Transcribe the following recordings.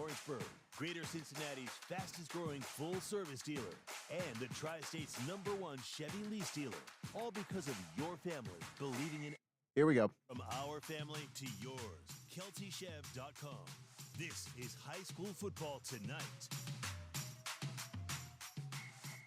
Lawrenceburg, Greater Cincinnati's fastest growing full-service dealer, and the Tri-State's #1 Chevy lease dealer. All because of your family believing in. Here we go. From our family to yours, KeltyChev.com. This is high school football tonight.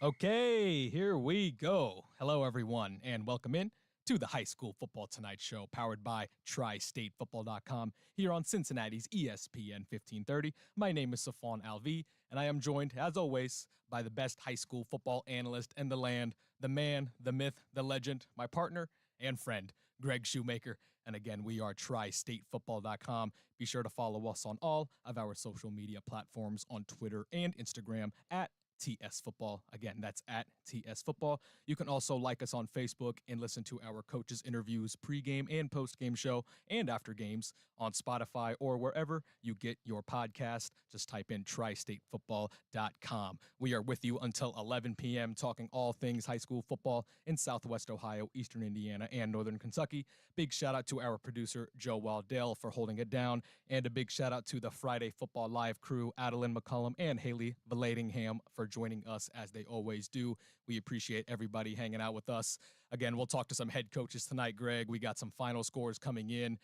Okay, here we go. Hello, everyone, and welcome in to the High School Football Tonight show, powered by TriStateFootball.com, here on Cincinnati's ESPN 1530. My name is Safon Alvi, and I am joined, as always, by the best high school football analyst in the land, the man, the myth, the legend, my partner and friend, Greg Shoemaker. And again, we are TriStateFootball.com. Be sure to follow us on all of our social media platforms on Twitter and Instagram at TS Football. Again, that's at TS Football. You can also like us on Facebook and listen to our coaches' interviews pregame and postgame show and after games on Spotify or wherever you get your podcast. Just type in TriStateFootball.com. We are with you until 11 p.m. talking all things high school football in Southwest Ohio, Eastern Indiana, and Northern Kentucky. Big shout out to our producer, Joe Waldell, for holding it down. And a big shout out to the Friday Football Live crew, Adeline McCullum and Haley Valadingham, for joining us as they always do. We appreciate everybody hanging out with us. Again, we'll talk to some head coaches tonight, Greg. We got some final scores coming in.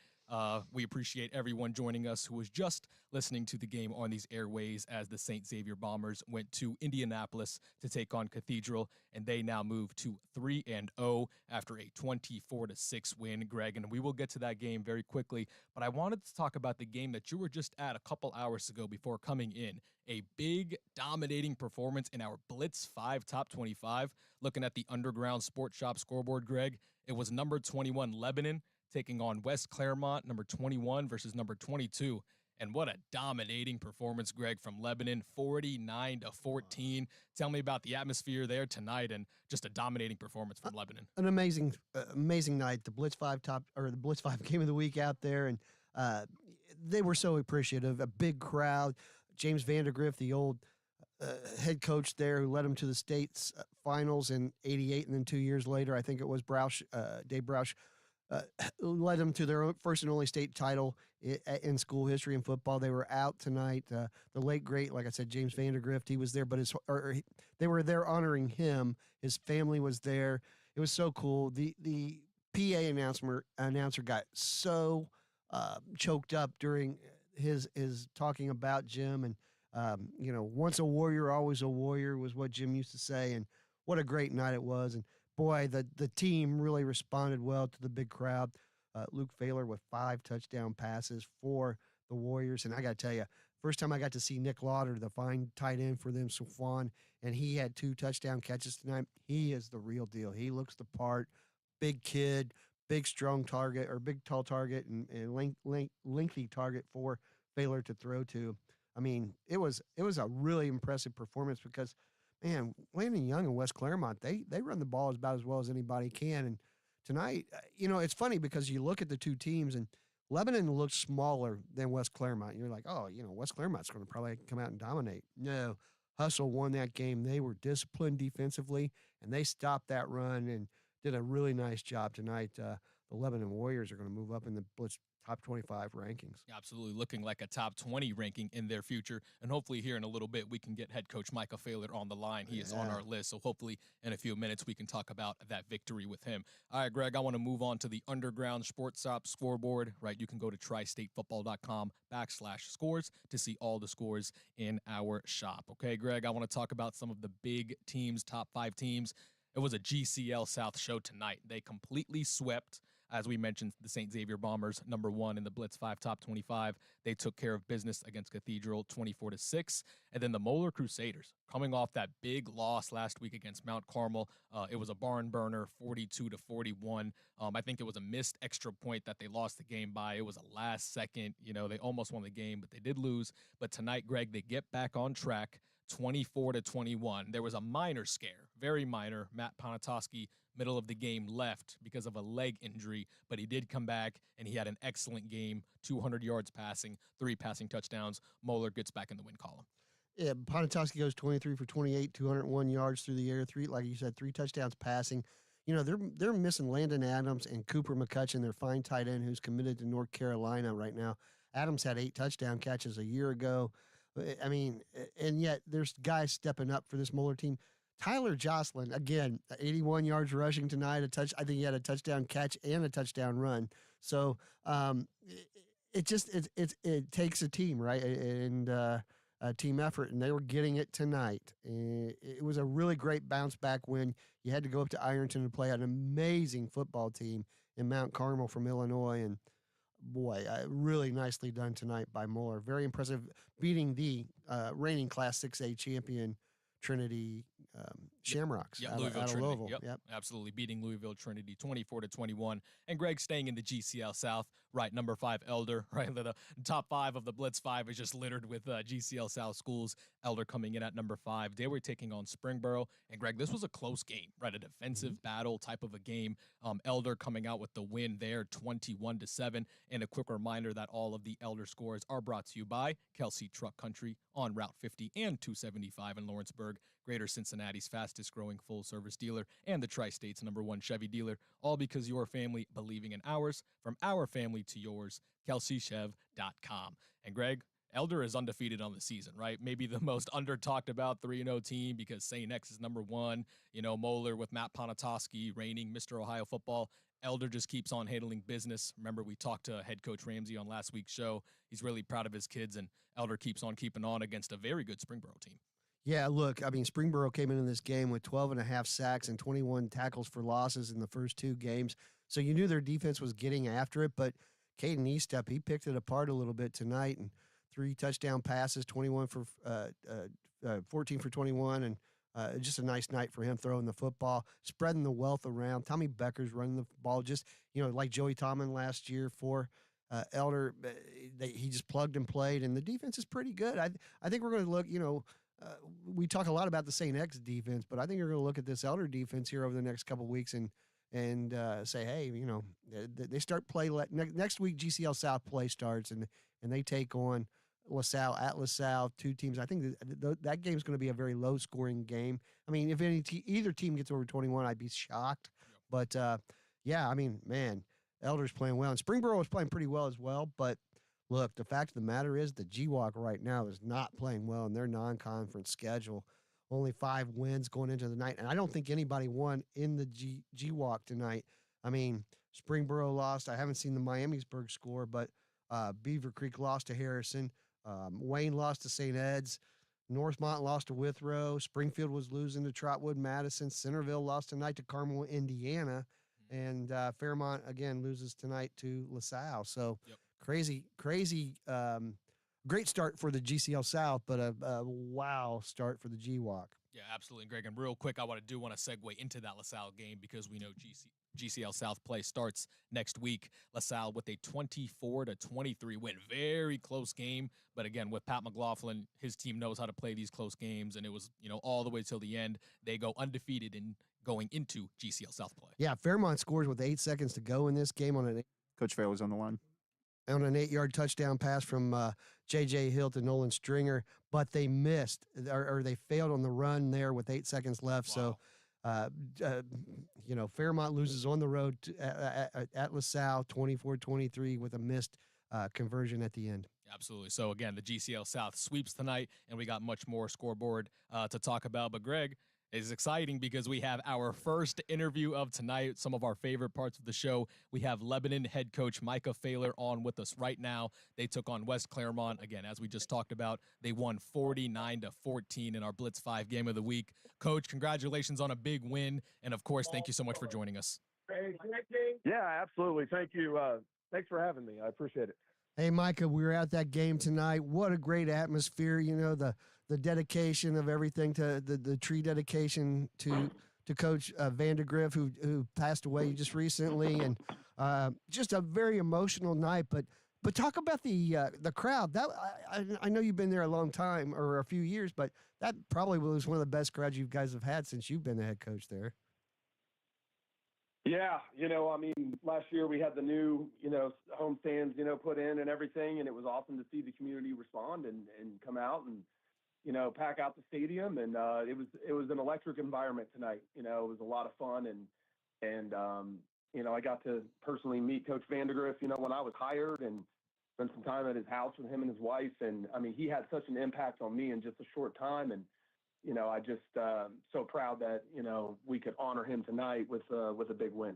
We appreciate everyone joining us who was just listening to the game on these airways as the St. Xavier Bombers went to Indianapolis to take on Cathedral, and they now move to 3-0 after a 24-6 win, Greg. And we will get to that game very quickly, but I wanted to talk about the game that you were just at a couple hours ago before coming in. A big, dominating performance in our Blitz 5 Top 25. Looking at the Underground Sports Shop scoreboard, Greg, it was number 21 Lebanon taking on West Claremont, number 21 versus number 22. And what a dominating performance, Greg, from Lebanon, 49-14. Tell me about the atmosphere there tonight and just a dominating performance from Lebanon. An amazing night. The Blitz 5 game of the week out there, and they were so appreciative. A big crowd. James Vandergriff, the old head coach there, who led them to the state's finals in '88, and then 2 years later, I think it was Dave Broush, led them to their first and only state title in school history in football. They were out tonight. The late great, like I said, James Vandergrift, he was there, but they were there honoring him. His family was there. It was so cool. The PA announcer got so choked up during his talking about Jim, and once a warrior, always a warrior was what Jim used to say. And what a great night it was. And boy, the team really responded well to the big crowd. Luke Failer with 5 touchdown passes for the Warriors. And I got to tell you, first time I got to see Nick Lauder, the fine tight end for them, Safon, and he had 2 touchdown catches tonight. He is the real deal. He looks the part. Big kid, big strong target, or big tall target, and lengthy target for Failer to throw to. I mean, it was a really impressive performance because, man, Landon Young and West Claremont, they run the ball about as well as anybody can. And tonight, it's funny because you look at the two teams, and Lebanon looks smaller than West Claremont. You're like, oh, West Claremont's going to probably come out and dominate. No, Hustle won that game. They were disciplined defensively, and they stopped that run and did a really nice job tonight. The Lebanon Warriors are going to move up in the Blitz Top 25 rankings. Absolutely, looking like a top 20 ranking in their future. And hopefully here in a little bit, we can get head coach Micah Failer on the line. He is on our list. So hopefully in a few minutes, we can talk about that victory with him. All right, Greg, I want to move on to the Underground Sports Shop scoreboard, right? You can go to TriStateFootball.com/scores to see all the scores in our shop. Okay, Greg, I want to talk about some of the big teams, top 5 teams. It was a GCL South show tonight. They completely swept, as we mentioned, the St. Xavier Bombers, number 1 in the Blitz 5 Top 25. They took care of business against Cathedral 24-6. And then the Moeller Crusaders, coming off that big loss last week against Mount Carmel. It was a barn burner, 42-41. I think it was a missed extra point that they lost the game by. It was a last second. They almost won the game, but they did lose. But tonight, Greg, they get back on track, 24-21. There was a minor scare, very minor. Matt Ponatoski, middle of the game, left because of a leg injury, but he did come back, and he had an excellent game, 200 yards passing, 3 passing touchdowns. Moeller gets back in the win column. Yeah, Ponatoski goes 23 for 28, 201 yards through the air, 3 touchdowns passing. They're missing Landon Adams and Cooper McCutcheon, their fine tight end who's committed to North Carolina right now. Adams had 8 touchdown catches a year ago. I mean, and yet there's guys stepping up for this Moeller team. Tyler Jocelyn, again, 81 yards rushing tonight. I think he had a touchdown catch and a touchdown run. So it takes a team, right? And a team effort, and they were getting it tonight. It was a really great bounce back win. You had to go up to Ironton to play an amazing football team in Mount Carmel from Illinois, and boy, really nicely done tonight by Moeller. Very impressive, beating the reigning Class 6A champion Trinity Shamrocks Louisville out of Trinity. Louisville. Yep, absolutely beating Louisville Trinity 24-21. And Greg staying in the GCL South, right? Number 5 Elder, right? The top 5 of the Blitz 5 is just littered with GCL South schools. Elder coming in at number 5. They were taking on Springboro. And Greg, this was a close game, right? A defensive battle type of a game. Elder coming out with the win there, 21-7. And a quick reminder that all of the Elder scores are brought to you by Kelsey Truck Country on Route 50 and 275 in Lawrenceburg, Greater Cincinnati's fastest growing full service dealer and the Tri-State's #1 Chevy dealer, all because your family believing in ours. From our family to yours, KelseyChev.com. And Greg, Elder is undefeated on the season, right? Maybe the most under-talked about 3-0 team because St. X is #1. You know, Moeller with Matt Ponatoski reigning Mr. Ohio football. Elder just keeps on handling business. Remember, we talked to head coach Ramsey on last week's show. He's really proud of his kids, and Elder keeps on keeping on against a very good Springboro team. Yeah, look, I mean, Springboro came into this game with 12 and a half sacks and 21 tackles for losses in the first 2 games. So you knew their defense was getting after it, but Caden Eastep, he picked it apart a little bit tonight, and 3 touchdown passes, 14 for 21, and just a nice night for him throwing the football, spreading the wealth around. Tommy Becker's running the ball just, like Joey Tomlin last year for Elder. He just plugged and played, and the defense is pretty good. I think we're going to look, we talk a lot about the St. X defense, but I think you're going to look at this Elder defense here over the next couple of weeks and say, hey, they start play next week. GCL South play starts, and they take on LaSalle at LaSalle, 2 teams. I think that game's going to be a very low scoring game. I mean, if either team gets over 21, I'd be shocked. Yep. But yeah, I mean, man, Elder's playing well, and Springboro is playing pretty well as well. But look, the fact of the matter is the GWOC right now is not playing well in their non-conference schedule. Only 5 wins going into the night, and I don't think anybody won in the GWOC tonight. I mean, Springboro lost. I haven't seen the Miamisburg score, but Beaver Creek lost to Harrison. Wayne lost to St. Ed's. Northmont lost to Withrow. Springfield was losing to Trotwood Madison. Centerville lost tonight to Carmel, Indiana. And Fairmont, again, loses tonight to LaSalle. So crazy, great start for the GCL South, but a wow start for the GWOC. Yeah, absolutely, Greg. And real quick, I want to segue into that LaSalle game because we know GCL South play starts next week. LaSalle with a 24-23 win. Very close game. But again, with Pat McLaughlin, his team knows how to play these close games. And it was, all the way till the end. They go undefeated in going into GCL South play. Yeah, Fairmont scores with 8 seconds to go in this game on Coach Fair was on the line. On an 8-yard touchdown pass from J.J. Hill to Nolan Stringer, but they missed or they failed on the run there with 8 seconds left. Wow. So, Fairmont loses on the road at LaSalle 24-23 with a missed conversion at the end. Absolutely. So, again, the GCL South sweeps tonight, and we got much more scoreboard to talk about. But, Greg, it's exciting because we have our first interview of tonight, some of our favorite parts of the show. We have Lebanon head coach Micah Failer on with us right now. They took on West Clermont. Again, as we just talked about, they won 49-14 in our Blitz 5 game of the week. Coach, congratulations on a big win. And, of course, thank you so much for joining us. Yeah, absolutely. Thank you. Thanks for having me. I appreciate it. Hey, Micah, we were at that game tonight. What a great atmosphere. The dedication of everything to the tree dedication to Coach Vandergriff, who passed away just recently, and just a very emotional night. But talk about the crowd. That I know you've been there a long time or a few years, but that probably was one of the best crowds you guys have had since you've been the head coach there. Yeah, last year we had the new, home stands, put in and everything, and it was awesome to see the community respond and come out and, pack out the stadium. And it was an electric environment tonight. It was a lot of fun. And I got to personally meet Coach Vandergriff, when I was hired. And, spent some time at his house with him and his wife. And I mean, he had such an impact on me in just a short time. And, I just so proud that, we could honor him tonight with a big win,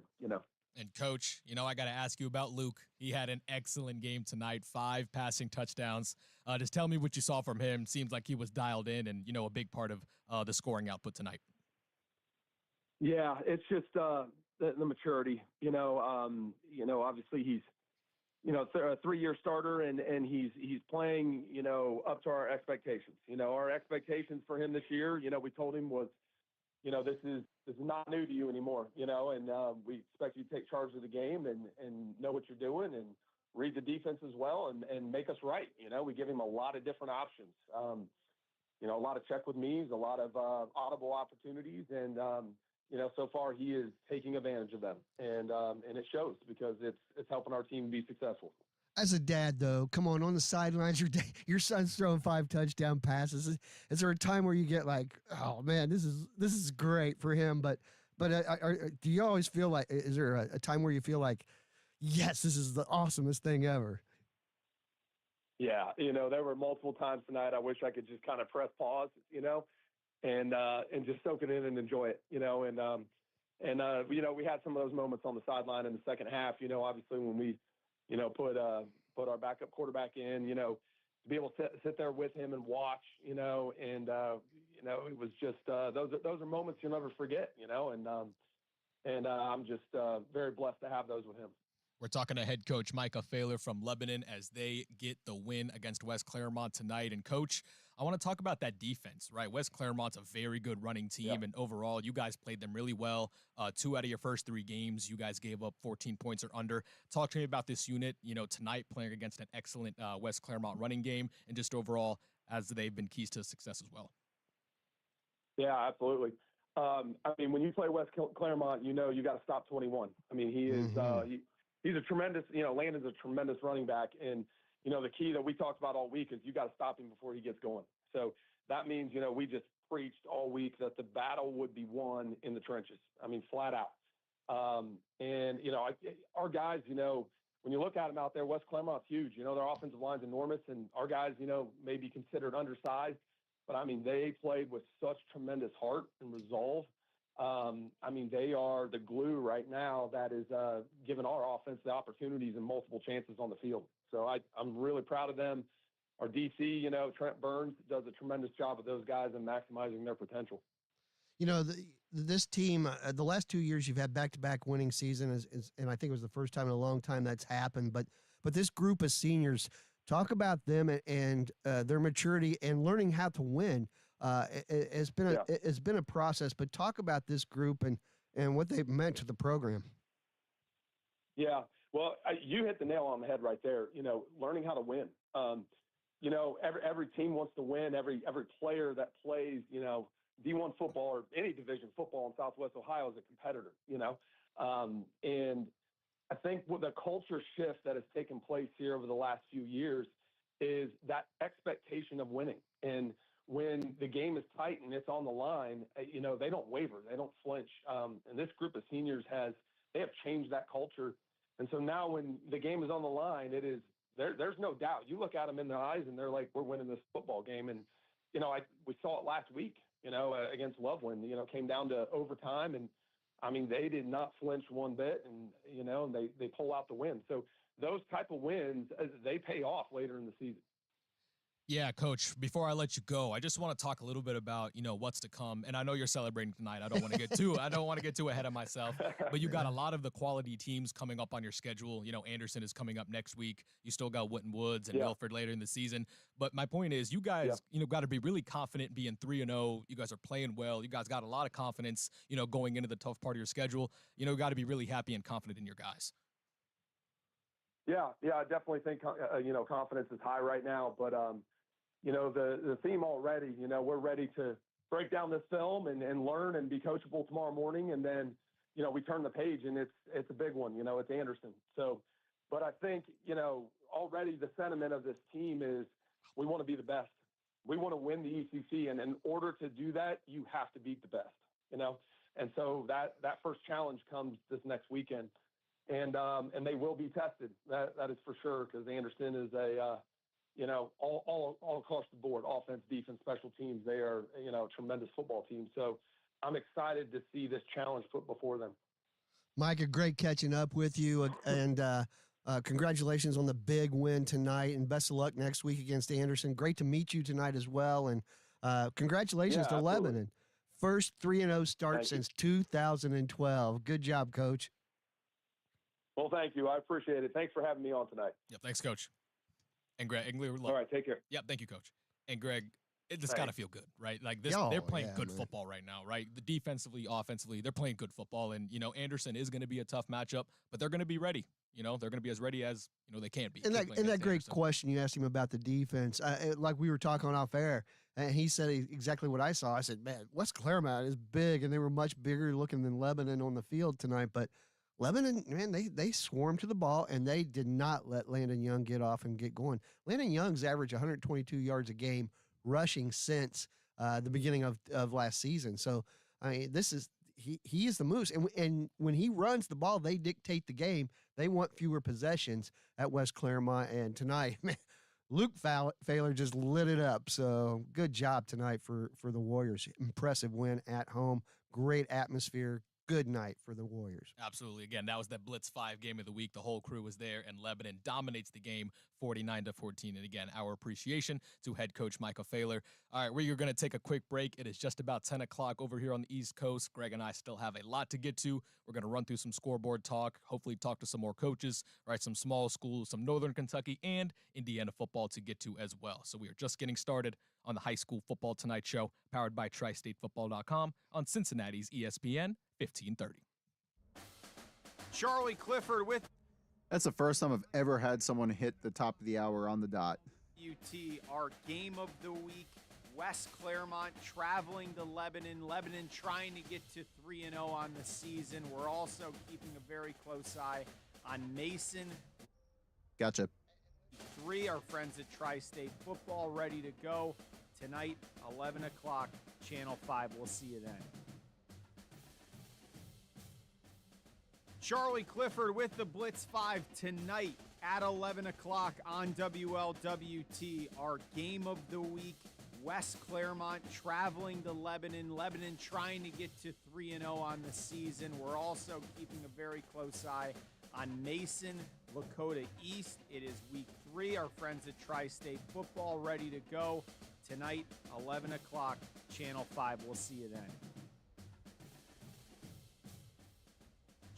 And Coach, I got to ask you about Luke. He had an excellent game tonight, 5 passing touchdowns. Just tell me what you saw from him. Seems like he was dialed in and, a big part of the scoring output tonight. Yeah, it's just the maturity, obviously he's, a 3-year starter and he's playing, up to our expectations. Our expectations for him this year, we told him was, this is not new to you anymore, and we expect you to take charge of the game and know what you're doing and read the defense as well and make us right. We give him a lot of different options, a lot of check with me's, a lot of audible opportunities. And, so far he is taking advantage of them and it shows because it's helping our team be successful. As a dad, though, come on the sidelines, your son's throwing 5 touchdown passes. Is there a time where you get like, oh man, this is great for him? But do you always feel like, is there a time where you feel like, yes, this is the awesomest thing ever? Yeah, there were multiple times tonight I wish I could just kind of press pause, and just soak it in and enjoy it, we had some of those moments on the sideline in the second half, obviously when we, put our backup quarterback in, to be able to sit there with him and watch, and it was just those are moments you'll never forget, and I'm just very blessed to have those with him. We're talking to head coach Micah Thaler from Lebanon as they get the win against West Clermont tonight. And coach, I want to talk about that defense, right? West Clermont's a very good running team, and overall, you guys played them really well. 2 out of your first 3 games, you guys gave up 14 points or under. Talk to me about this unit, tonight playing against an excellent West Clermont running game, and just overall as they've been keys to success as well. Yeah, absolutely. When you play West Clermont, you got to stop 21. He is he's a tremendous, Landon's a tremendous running back. And, the key that we talked about all week is you got to stop him before he gets going. So that means, we just preached all week that the battle would be won in the trenches. Flat out. Our guys, when you look at them out there, West Clermont's huge. Their offensive line's enormous, and our guys, may be considered undersized. But, they played with such tremendous heart and resolve. They are the glue right now that is giving our offense the opportunities and multiple chances on the field. So I'm really proud of them. Our DC, Trent Burns does a tremendous job with those guys and maximizing their potential. This team, the last 2 years, you've had back-to-back winning season, and I think it was the first time in a long time that's happened. But this group of seniors, talk about them and their maturity and learning how to win. It's been a process, but talk about this group and what they've meant to the program. Yeah, well, you hit the nail on the head right there. Learning how to win. Every team wants to win. Every player that plays, D1 football or any division football in Southwest Ohio is a competitor. And I think what the culture shift that has taken place here over the last few years is that expectation of winning. And when the game is tight and it's on the line, they don't waver, they don't flinch. And this group of seniors they have changed that culture. And so now when the game is on the line, there's no doubt. You look at them in the eyes and they're like, we're winning this football game. And, we saw it last week, against Loveland, came down to overtime. And they did not flinch one bit and, they pull out the win. So those type of wins, they pay off later in the season. Yeah, Coach, before I let you go, I just want to talk a little bit about, what's to come. And I know you're celebrating tonight. I don't want to get too ahead of myself, but you got a lot of the quality teams coming up on your schedule. Anderson is coming up next week. You still got Witten Woods and Milford later in the season. But my point is you guys, got to be really confident being 3-0. You guys are playing well. You guys got a lot of confidence, going into the tough part of your schedule. Got to be really happy and confident in your guys. Yeah, I definitely think, confidence is high right now, but, the theme already, we're ready to break down this film and learn and be coachable tomorrow morning. And then, we turn the page and it's a big one, it's Anderson. So, but I think, already the sentiment of this team is we want to be the best. We want to win the ECC. And in order to do that, you have to beat the best, And so that first challenge comes this next weekend. and they will be tested. That is for sure, because Anderson is a all across the board, offense, defense, special teams. They are a tremendous football team. So I'm excited to see this challenge put before them. Micah, great catching up with you, and congratulations on the big win tonight, and best of luck next week against Anderson. Great to meet you tonight as well, and congratulations to absolutely. Lebanon. First 3-0 start since 2012. Good job, Coach. Well, thank you. I appreciate it. Thanks for having me on tonight. Yep, thanks, Coach. And Greg, all right, take care. Yep, thank you, Coach. And Greg, it's got to feel good, right? Like this, Oh, they're playing yeah, good man. football right now, right? The defensively, offensively, they're playing good football. And, Anderson is going to be a tough matchup, but they're going to be ready. They're going to be as ready as, they can be. And that great question you asked him about the defense, like we were talking off air, and he said exactly what I saw. I said, man, West Claremont is big, and they were much bigger looking than Lebanon on the field tonight. But Lebanon, man, they swarmed to the ball, and they did not let Landon Young get off and get going. Landon Young's averaged 122 yards a game rushing since the beginning of last season. So, I mean, he is the moose. And when he runs the ball, they dictate the game. They want fewer possessions at West Claremont. And tonight, man, Luke Failer just lit it up. So good job tonight for the Warriors. Impressive win at home. Great atmosphere. Good night for the Warriors. Absolutely. Again, that was that Blitz 5 game of the week. The whole crew was there, and Lebanon dominates the game 49-14. And again, our appreciation to head coach Michael Failer. All right, we're going to take a quick break. It is just about 10 o'clock over here on the East Coast. Greg and I still have a lot to get to. We're going to run through some scoreboard talk, hopefully talk to some more coaches, right? Some small schools, some Northern Kentucky and Indiana football to get to as well. So we are just getting started on the High School Football Tonight show, powered by TriStateFootball.com on Cincinnati's ESPN 1530. Charlie Clifford with That's the first time I've ever had someone hit the top of the hour on the dot. UT, our game of the week. West Claremont traveling to Lebanon. Lebanon trying to get to 3-0 on the season. We're also keeping a very close eye on Mason. Gotcha. 3, our friends at Tri-State Football ready to go. Tonight, 11 o'clock, Channel 5. We'll see you then. Charlie Clifford with the Blitz 5 tonight at 11 o'clock on WLWT. Our game of the week, West Claremont traveling to Lebanon. Lebanon trying to get to 3-0 on the season. We're also keeping a very close eye on Mason, Lakota East. It is week 3. Our friends at Tri-State Football ready to go. Tonight, 11 o'clock, Channel 5. We'll see you then.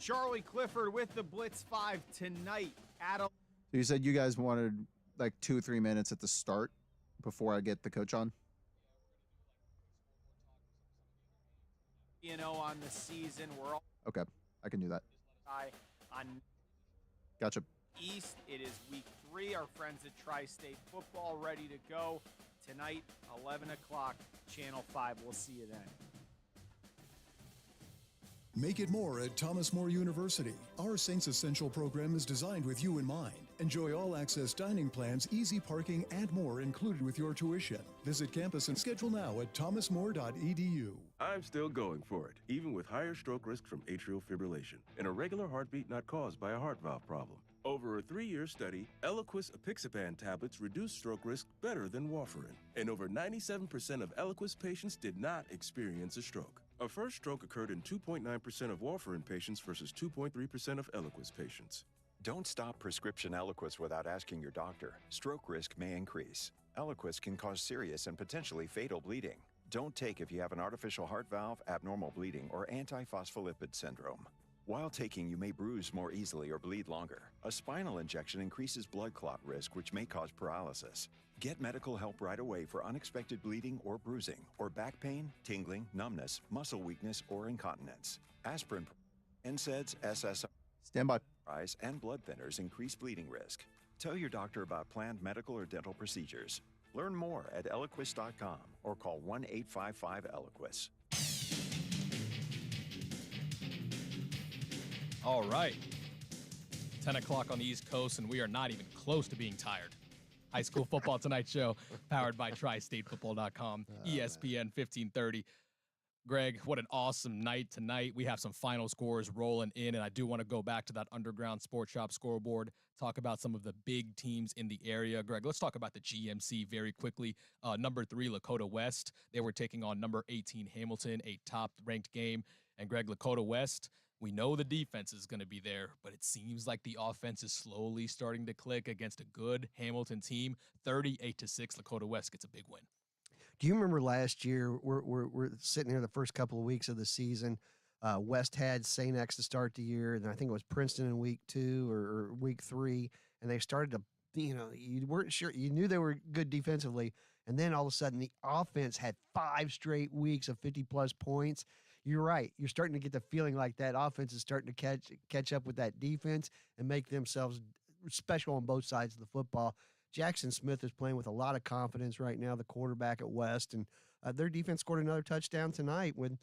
Charlie Clifford with the Blitz 5 tonight at So you said you guys wanted like 2-3 minutes at the start before I get the coach on? on the season. We're all Okay, I can do that. on Gotcha. East. It is week 3. Our friends at Tri-State Football ready to go. Tonight, 11 o'clock, Channel 5. We'll see you then. Make it more at Thomas More University. Our Saints Essential program is designed with you in mind. Enjoy all-access dining plans, easy parking, and more included with your tuition. Visit campus and schedule now at thomasmore.edu. I'm still going for it, even with higher stroke risk from atrial fibrillation, an irregular heartbeat not caused by a heart valve problem. Over a 3-year study, Eliquis apixaban tablets reduce stroke risk better than warfarin, and over 97% of Eliquis patients did not experience a stroke. A first stroke occurred in 2.9% of warfarin patients versus 2.3% of Eliquis patients. Don't stop prescription Eliquis without asking your doctor. Stroke risk may increase. Eliquis can cause serious and potentially fatal bleeding. Don't take if you have an artificial heart valve, abnormal bleeding, or antiphospholipid syndrome. While taking, you may bruise more easily or bleed longer. A spinal injection increases blood clot risk, which may cause paralysis. Get medical help right away for unexpected bleeding or bruising, or back pain, tingling, numbness, muscle weakness, or incontinence. Aspirin, NSAIDs, SSRIs, Stand by. and blood thinners increase bleeding risk. Tell your doctor about planned medical or dental procedures. Learn more at Eliquis.com or call 1-855-ELIQUIS. All right. 10 o'clock on the East Coast, and we are not even close to being tired. High School Football Tonight show, powered by TriStateFootball.com, ESPN 1530. Greg, what an awesome night tonight. We have some final scores rolling in, and I do want to go back to that Underground Sports Shop scoreboard, talk about some of the big teams in the area. Greg, let's talk about the GMC very quickly. Number 3, Lakota West. They were taking on number 18, Hamilton, a top-ranked game. And Greg, Lakota West, we know the defense is going to be there, but it seems like the offense is slowly starting to click against a good Hamilton team. 38-6, Lakota West gets a big win. Do you remember last year, we're sitting here the first couple of weeks of the season, West had St. X to start the year, and I think it was Princeton in week 2 or week 3, and they started to, you weren't sure. You knew they were good defensively, and then all of a sudden the offense had 5 straight weeks of 50-plus points. You're right. You're starting to get the feeling like that offense is starting to catch up with that defense and make themselves special on both sides of the football. Jackson Smith is playing with a lot of confidence right now, the quarterback at West, and their defense scored another touchdown tonight with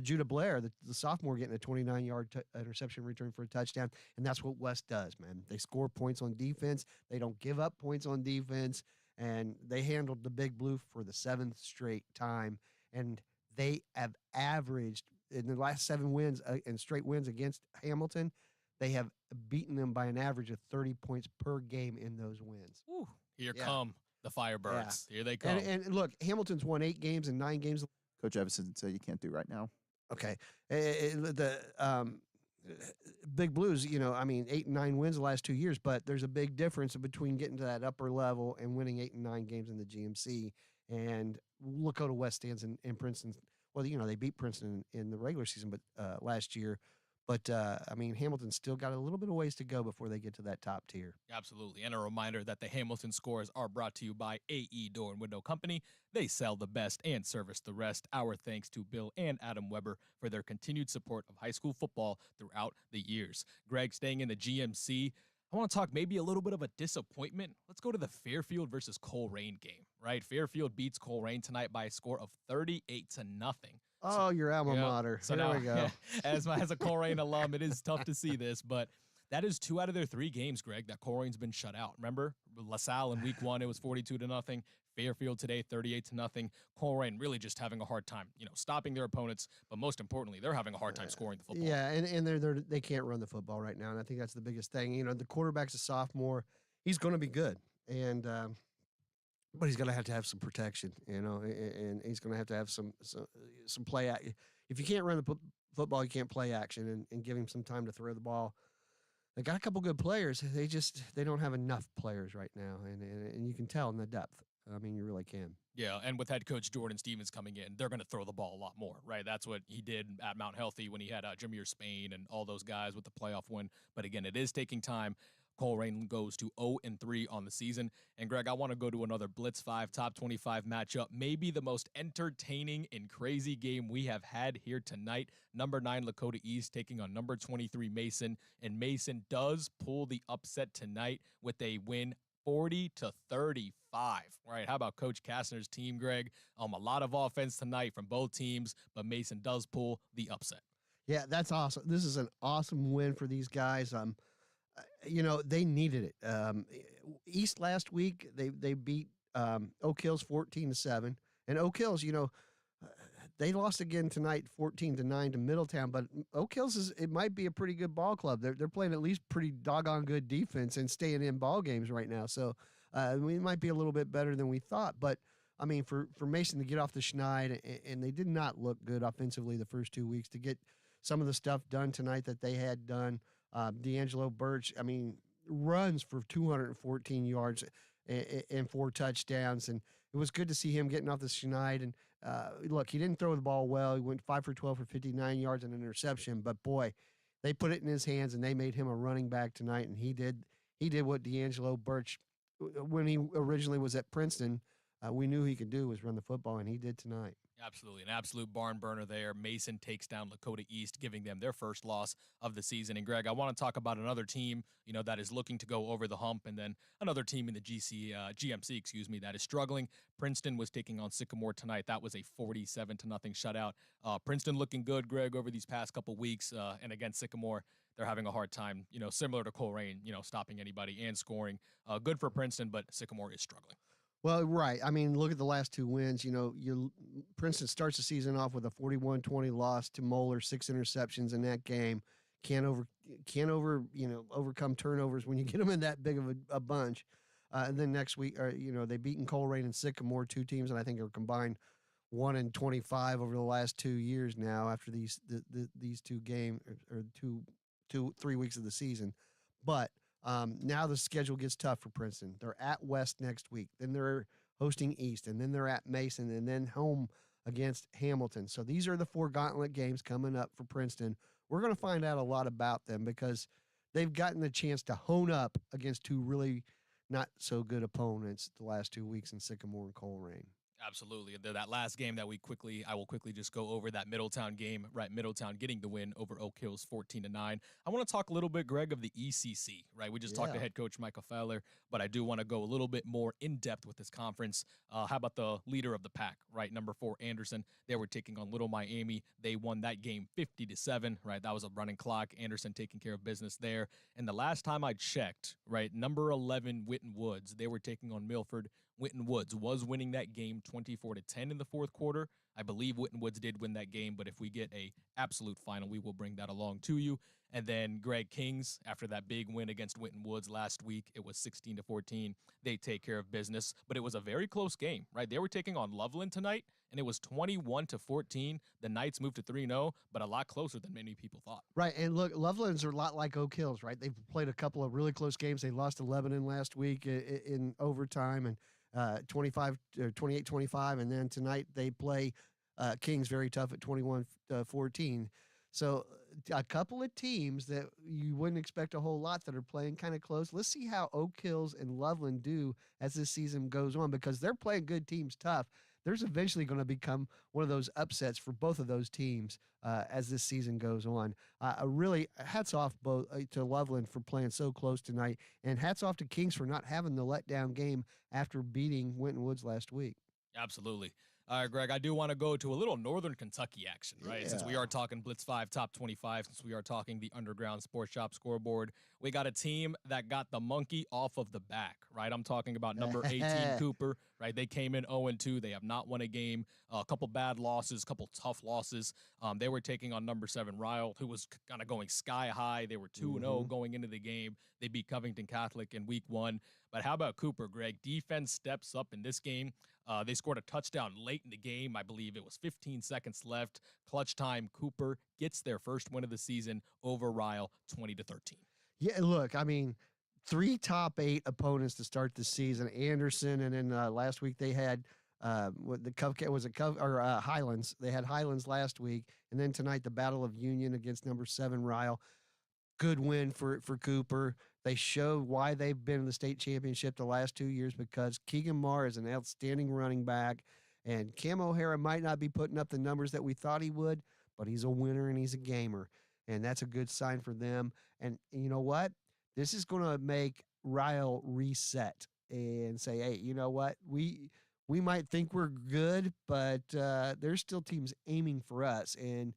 Judah Blair, the sophomore, getting a 29-yard interception return for a touchdown, and that's what West does, man. They score points on defense. They don't give up points on defense, and they handled the Big Blue for the 7th straight time, and they have averaged, in the last 7 wins and straight wins against Hamilton, they have beaten them by an average of 30 points per game in those wins. Ooh, here come the Firebirds. Yeah. Here they come. And look, Hamilton's won 8 games and 9 games. Coach Evison said you can't do right now. Okay. The Big Blues, 8 and 9 wins the last 2 years, but there's a big difference between getting to that upper level and winning 8 and 9 games in the GMC. And Lakota West stands in Princeton. Well, they beat Princeton in the regular season, but last year. But, Hamilton's still got a little bit of ways to go before they get to that top tier. Absolutely. And a reminder that the Hamilton scores are brought to you by AE Door and Window Company. They sell the best and service the rest. Our thanks to Bill and Adam Weber for their continued support of high school football throughout the years. Greg, staying in the GMC, I want to talk maybe a little bit of a disappointment. Let's go to the Fairfield versus Colerain game, right? Fairfield beats Colerain tonight by a score of 38-0. Oh, your alma mater. So Here now, we go. As a Colerain alum, it is tough to see this, but that is 2 out of their 3 games, Greg, that Colerain's been shut out. Remember, LaSalle in week 1, it was 42-0. Fairfield today, 38-0. Colerain really just having a hard time, stopping their opponents, but most importantly, they're having a hard time scoring the football. Yeah, and they can't run the football right now, and I think that's the biggest thing. The quarterback's a sophomore. He's going to be good, and but he's going to have some protection, and he's going to have some play. If you can't run the football, you can't play action and give him some time to throw the ball. They got a couple good players. They don't have enough players right now, and you can tell in the depth. You really can. Yeah, and with head coach Jordan Stevens coming in, they're going to throw the ball a lot more, right? That's what he did at Mount Healthy when he had Jameer Spain and all those guys with the playoff win. But again, it is taking time. Colerain goes to 0-3 on the season. And Greg, I want to go to another Blitz 5 top 25 matchup, maybe the most entertaining and crazy game we have had here tonight. Number 9 Lakota East taking on number 23 Mason, and Mason does pull the upset tonight with a win 40-35. Right? How about Coach Kastner's team, Greg? A lot of offense tonight from both teams, but Mason does pull the upset. Yeah, that's awesome. This is an awesome win for these guys. They needed it. East last week, they beat Oak Hills 14-7, and Oak Hills, they lost again tonight 14-9 to Middletown. But Oak Hills it might be a pretty good ball club. They're playing at least pretty doggone good defense and staying in ball games right now. So we might be a little bit better than we thought. But for Mason to get off the schneid, and they did not look good offensively the first 2 weeks, to get some of the stuff done tonight that they had done. D'Angelo Birch, runs for 214 yards and 4 touchdowns. And it was good to see him getting off the schneid. And look, he didn't throw the ball well. He went 5 for 12 for 59 yards and an interception. But, boy, they put it in his hands, and they made him a running back tonight. And he did what D'Angelo Birch, when he originally was at Princeton, we knew he could do, was run the football, and he did tonight. Absolutely. An absolute barn burner there. Mason takes down Lakota East, giving them their first loss of the season. And, Greg, I want to talk about another team, that is looking to go over the hump, and then another team in the GMC, that is struggling. Princeton was taking on Sycamore tonight. That was a 47-0 shutout. Princeton looking good, Greg, over these past couple weeks. And, again, Sycamore, they're having a hard time, similar to Colerain, stopping anybody and scoring. Good for Princeton, but Sycamore is struggling. Well, right. I mean, look at the last two wins. Princeton starts the season off with a 41-20 loss to Moeller, 6 interceptions in that game. Can't overcome turnovers when you get them in that big of a bunch. And then next week, they beaten Colerain and Sycamore, two teams, and I think are combined 1-25 over the last 2 years now after these two games or 3 weeks of the season. But now the schedule gets tough for Princeton. They're at West next week. Then they're hosting East, and then they're at Mason, and then home against Hamilton. So these are the 4 gauntlet games coming up for Princeton. We're going to find out a lot about them because they've gotten the chance to hone up against 2 really not so good opponents the last 2 weeks in Sycamore and Colerain. Absolutely. That last game that I will quickly just go over that Middletown game, right? Middletown getting the win over Oak Hills 14-9. I want to talk a little bit, Greg, of the ECC, right? We just talked to head coach Michael Feller, but I do want to go a little bit more in depth with this conference. How about the leader of the pack, right? Number 4, Anderson. They were taking on Little Miami. They won that game 50-7, right? That was a running clock. Anderson taking care of business there. And the last time I checked, right, number 11, Winton Woods, they were taking on Milford. Winton Woods was winning that game 24-10 in the fourth quarter. I believe Winton Woods did win that game, but if we get a absolute final, we will bring that along to you. And then Greg Kings, after that big win against Winton Woods last week, it was 16-14. They take care of business, but it was a very close game, right? They were taking on Loveland tonight, and it was 21-14. The Knights moved to 3-0, but a lot closer than many people thought. Right, and look, Loveland's are a lot like Oak Hills, right? They've played a couple of really close games. They lost to Lebanon last week in overtime, and 28-25, and then tonight they play Kings very tough at 21-14. So a couple of teams that you wouldn't expect a whole lot that are playing kind of close. Let's see how Oak Hills and Loveland do as this season goes on, because they're playing good teams tough. There's eventually going to become one of those upsets for both of those teams as this season goes on. Really, hats off both to Loveland for playing so close tonight, and hats off to Kings for not having the letdown game after beating Winton Woods last week. Absolutely. All right, Greg, I do want to go to a little Northern Kentucky action, right? Yeah. Since we are talking Blitz 5 Top 25, since we are talking the Underground Sports Shop scoreboard, we got a team that got the monkey off of the back, right? I'm talking about number 18, Cooper, right? They came in 0-2. They have not won a game, a couple bad losses, a couple tough losses. They were taking on number 7, Ryle, who was kind of going sky high. They were 2-0 going into the game. They beat Covington Catholic in week 1. But how about Cooper, Greg? Defense steps up in this game. They scored a touchdown late in the game. I believe it was 15 seconds left. Clutch time. Cooper gets their first win of the season over Ryle, 20-13. Yeah, look, I mean, 3 top 8 opponents to start the season. Anderson, and then last week they had Highlands. They had Highlands last week, and then tonight the Battle of Union against number 7 Ryle. Good win for Cooper. They show why they've been in the state championship the last 2 years, because Keegan Marr is an outstanding running back, and Cam O'Hara might not be putting up the numbers that we thought he would, but he's a winner and he's a gamer, and that's a good sign for them. And you know what? This is going to make Ryle reset and say, hey, you know what? We might think we're good, but there's still teams aiming for us, and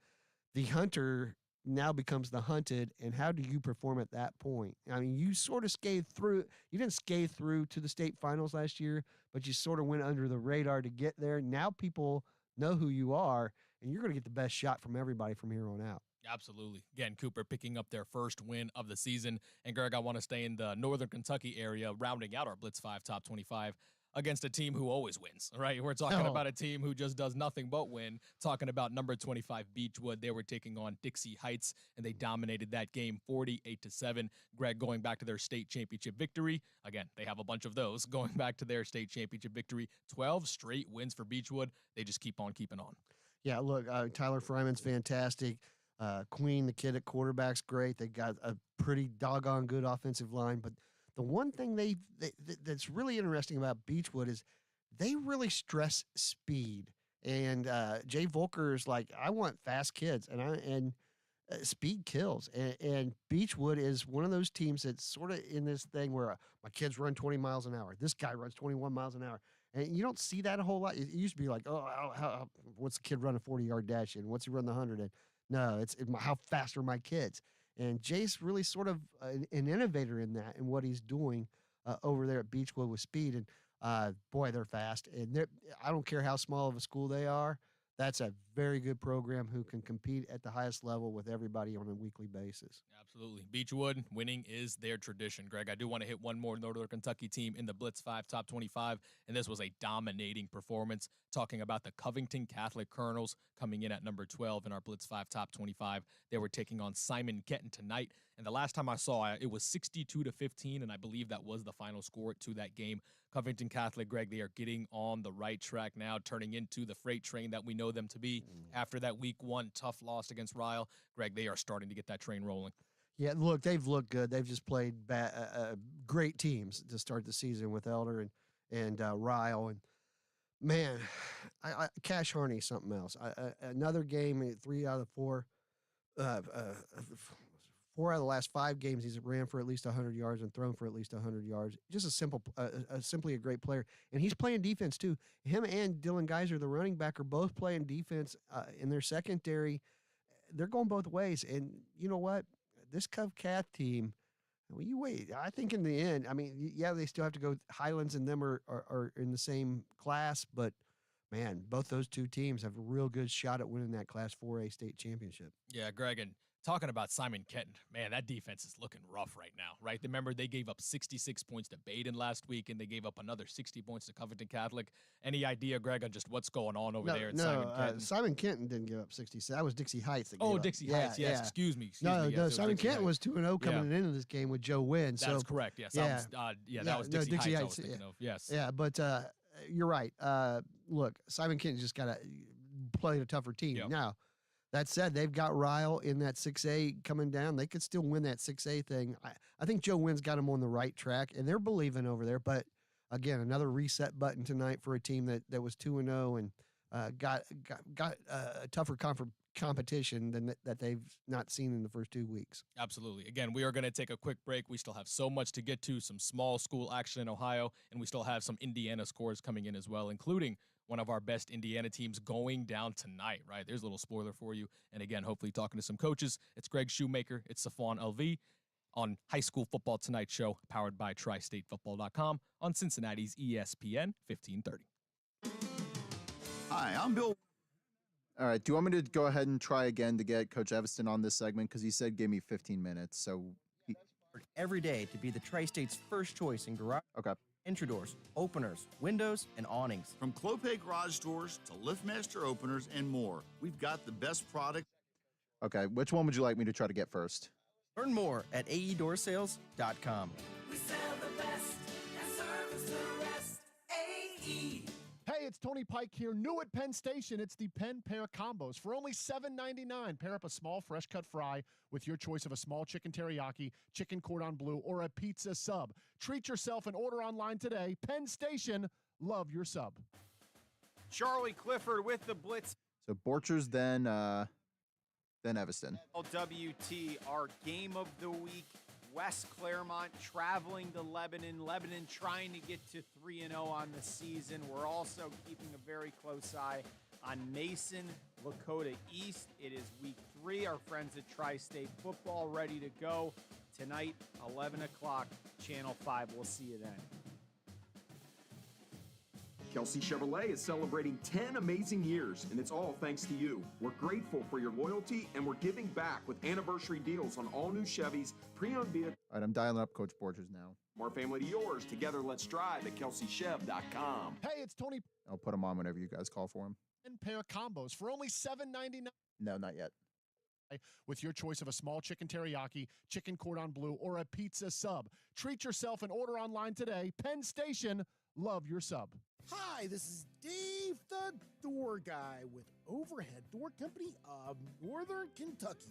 the hunter now becomes the hunted. And how do you perform at that point? I mean, you sort of scathed through. You didn't scathe through to the state finals last year, but you sort of went under the radar to get there. Now people know who you are, and you're going to get the best shot from everybody from here on out. Absolutely. Again, Cooper picking up their first win of the season. And Greg, I want to stay in the Northern Kentucky area, rounding out our Blitz 5 Top 25 against a team who always wins, right? We're talking about a team who just does nothing but win. Talking about number 25 Beechwood. They were taking on Dixie Heights, and they dominated that game 48-7. Greg, going back to their state championship victory. Again, they have a bunch of those. Going back to their state championship victory, 12 straight wins for Beechwood. They just keep on keeping on. Yeah, look, Tyler Fryman's fantastic. Queen, the kid at quarterback's great. They got a pretty doggone good offensive line, but the one thing that's really interesting about Beechwood is they really stress speed. And Jay Volker is like, I want fast kids, and speed kills. And Beechwood is one of those teams that's sort of in this thing where my kids run 20 miles an hour. This guy runs 21 miles an hour. And you don't see that a whole lot. It used to be like, what's the kid run a 40-yard dash in? What's he run the 100 in? No, how fast are my kids? And Jay's really sort of an innovator in that and what he's doing over there at Beechwood with speed. And Boy, they're fast. And I don't care how small of a school they are. That's a very good program who can compete at the highest level with everybody on a weekly basis. Absolutely. Beechwood, winning is their tradition. Greg, I do want to hit one more Northern Kentucky team in the Blitz 5 Top 25, and this was a dominating performance, talking about the Covington Catholic Colonels coming in at number 12 in our Blitz 5 Top 25. They were taking on Simon Kenton tonight, and the last time I saw it, it was 62-15, and I believe that was the final score to that game. Covington Catholic, Greg, they are getting on the right track now, turning into the freight train that we know them to be. After that week 1 tough loss against Ryle, Greg, they are starting to get that train rolling. Yeah, look, they've looked good. They've just played great teams to start the season with Elder and Ryle. And, man, Cash Harney's something else. Another game, 3 out of 4. 4 out of the last 5 games, he's ran for at least 100 yards and thrown for at least 100 yards. Just simply a great player. And he's playing defense, too. Him and Dylan Geiser, the running back, are both playing defense in their secondary. They're going both ways. And you know what? This Cath team, well, you wait. I think in the end, I mean, yeah, they still have to go. Highlands and them are in the same class, but man, both those two teams have a real good shot at winning that Class 4A state championship. Yeah, Greg, and talking about Simon Kenton, man, that defense is looking rough right now, right? Remember, they gave up 66 points to Baden last week, and they gave up another 60 points to Covington Catholic. Any idea, Greg, on just what's going on over there at Simon Kenton? Simon Kenton didn't give up 60. That was Dixie Heights. Dixie Heights, yes. Excuse me. No, Simon Kenton was 2-0 coming into this game with Joe Wynn. That's correct, yes. That was Dixie Heights I was thinking of, yes. Yeah, but you're right. Look, Simon Kenton just got to play a tougher team. Yep. Now, that said, they've got Ryle in that 6A coming down. They could still win that 6A thing. I think Joe Wynn's got them on the right track, and they're believing over there. But, again, another reset button tonight for a team that was 2-0 and got a tougher competition than that they've not seen in the first 2 weeks. Absolutely. Again, we are going to take a quick break. We still have so much to get to, some small school action in Ohio, and we still have some Indiana scores coming in as well, including one of our best Indiana teams going down tonight, right? There's a little spoiler for you. And again, hopefully talking to some coaches. It's Greg Shoemaker. It's Safon LV on High School Football Tonight Show, powered by TriStateFootball.com on Cincinnati's ESPN 1530. Hi, I'm Bill. All right. Do you want me to go ahead and try again to get Coach Evanston on this segment? Because he said give me 15 minutes. So every day to be the Tri-State's first choice in garage. Okay. Entry doors, openers, windows, and awnings. From Clopay garage doors to LiftMaster openers and more, we've got the best product. Okay, which one would you like me to try to get first? Learn more at aeDoorsales.com. We sell the best and service the rest. AE. Hey, it's Tony Pike here. New at Penn Station, it's the Penn Pair Combos. For only $7.99, pair up a small fresh cut fry with your choice of a small chicken teriyaki, chicken cordon bleu, or a pizza sub. Treat yourself and order online today. Penn Station, love your sub. Charlie Clifford with the Blitz. So Borchers, then Evanston. LWT, our game of the week. West Claremont traveling to Lebanon. Lebanon trying to get to 3-0 on the season. We're also keeping a very close eye on Mason, Lakota East. It is week 3. Our friends at Tri-State Football ready to go. Tonight, 11 o'clock, Channel 5. We'll see you then. Kelsey Chevrolet is celebrating 10 amazing years, and it's all thanks to you. We're grateful for your loyalty, and we're giving back with anniversary deals on all new Chevys, pre-owned vehicles. All right, I'm dialing up Coach Borchers now. More family to yours. Together, let's drive at KelseyChev.com. Hey, it's Tony. I'll put him on whenever you guys call for him. Penn Pair Combos for only $7.99. No, not yet. With your choice of a small chicken teriyaki, chicken cordon bleu, or a pizza sub. Treat yourself and order online today. Penn Station, love your sub. Hi, this is Dave the Door Guy with Overhead Door Company of Northern Kentucky.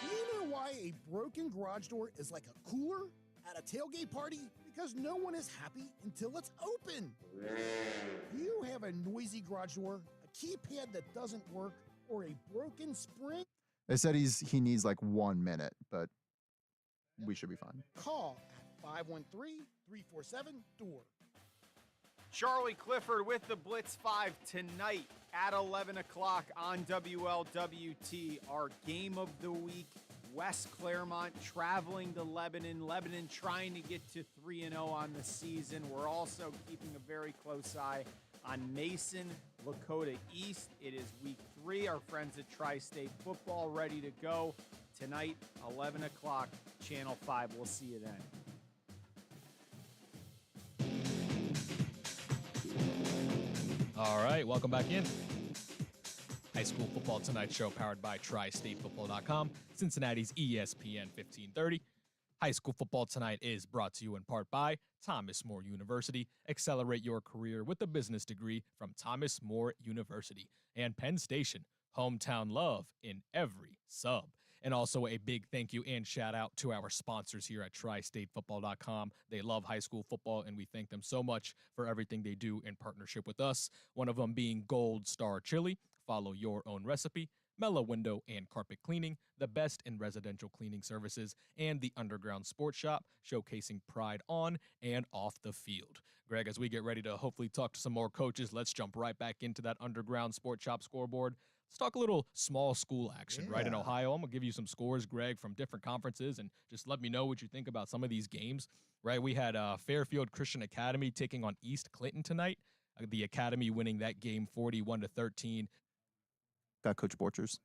Do you know why a broken garage door is like a cooler at a tailgate party? Because no one is happy until it's open. Do you have a noisy garage door, a keypad that doesn't work, or a broken spring? They said he needs like 1 minute, but we should be fine. Call at 513-347-DOOR. Charlie Clifford with the Blitz 5 tonight at 11 o'clock on WLWT. Our game of the week, West Claremont traveling to Lebanon. Lebanon trying to get to 3-0 on the season. We're also keeping a very close eye on Mason, Lakota East. It is week 3. Our friends at Tri-State Football ready to go. Tonight, 11 o'clock, Channel 5. We'll see you then. All right, welcome back in. High School Football Tonight show powered by TriStateFootball.com, Cincinnati's ESPN 1530. High School Football Tonight is brought to you in part by Thomas More University. Accelerate your career with a business degree from Thomas More University. And Penn Station, hometown love in every sub. And also a big thank you and shout out to our sponsors here at TriStateFootball.com. They love high school football, and we thank them so much for everything they do in partnership with us. One of them being Gold Star Chili. Follow your own recipe. Mellow Window and Carpet Cleaning, the best in residential cleaning services, and the Underground Sports Shop, showcasing pride on and off the field. Greg, as we get ready to hopefully talk to some more coaches, let's jump right back into that Underground Sports Shop scoreboard. Let's talk a little small school action, right, in Ohio. I'm going to give you some scores, Greg, from different conferences, and just let me know what you think about some of these games, right? We had Fairfield Christian Academy taking on East Clinton tonight. The Academy winning that game 41-13. Got Coach Borchers.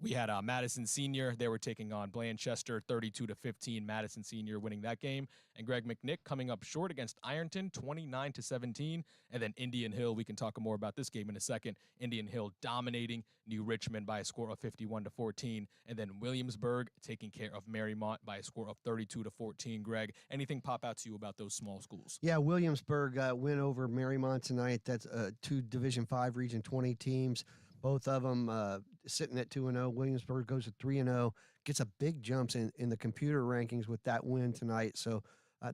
We had Madison Senior. They were taking on Blanchester 32-15. Madison Senior winning that game. And Greg McNick coming up short against Ironton 29-17. And then Indian Hill, we can talk more about this game in a second. Indian Hill dominating New Richmond by a score of 51-14. And then Williamsburg taking care of Marymount by a score of 32-14. Greg, anything pop out to you about those small schools? Yeah, Williamsburg win over Marymount tonight. That's 2 Division 5 Region 20 teams. Both of them sitting at 2-0. Williamsburg goes to 3-0, gets a big jumps in the computer rankings with that win tonight. So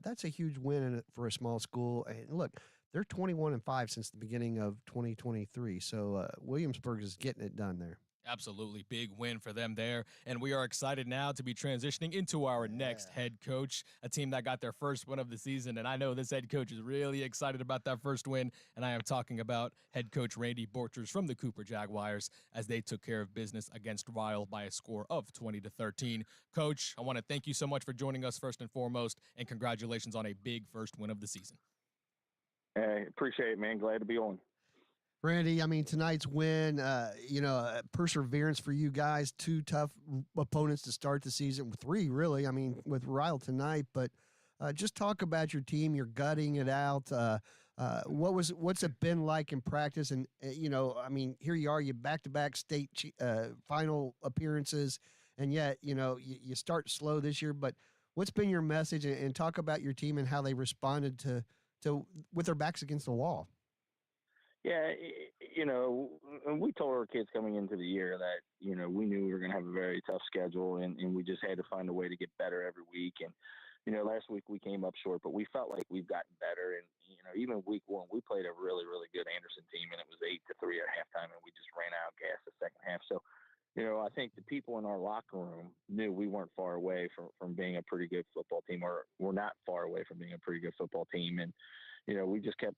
that's a huge win for a small school. And look, they're 21-5 since the beginning of 2023. So Williamsburg is getting it done there. Absolutely. Big win for them there. And we are excited now to be transitioning into our next head coach, a team that got their first win of the season. And I know this head coach is really excited about that first win. And I am talking about head coach Randy Borchers from the Cooper Jaguars as they took care of business against Ryle by a score of 20-13. Coach, I want to thank you so much for joining us first and foremost, and congratulations on a big first win of the season. Hey, appreciate it, man. Glad to be on. Randy, I mean, tonight's win, perseverance for you guys. 2 tough opponents to start the season, 3 really. I mean, with Ryle tonight, but just talk about your team. You're gutting it out. What's it been like in practice? And I mean, here you are, you back-to-back state final appearances, and yet you start slow this year. But what's been your message? And talk about your team and how they responded to with their backs against the wall. Yeah, and we told our kids coming into the year that, we knew we were going to have a very tough schedule, and we just had to find a way to get better every week. And, last week we came up short, but we felt like we've gotten better. And, even week 1, we played a really, really good Anderson team, and it was 8-3 at halftime, and we just ran out of gas the second half. So, I think the people in our locker room knew we weren't far away from being a pretty good football team, or we're not far away from being a pretty good football team. And, we just kept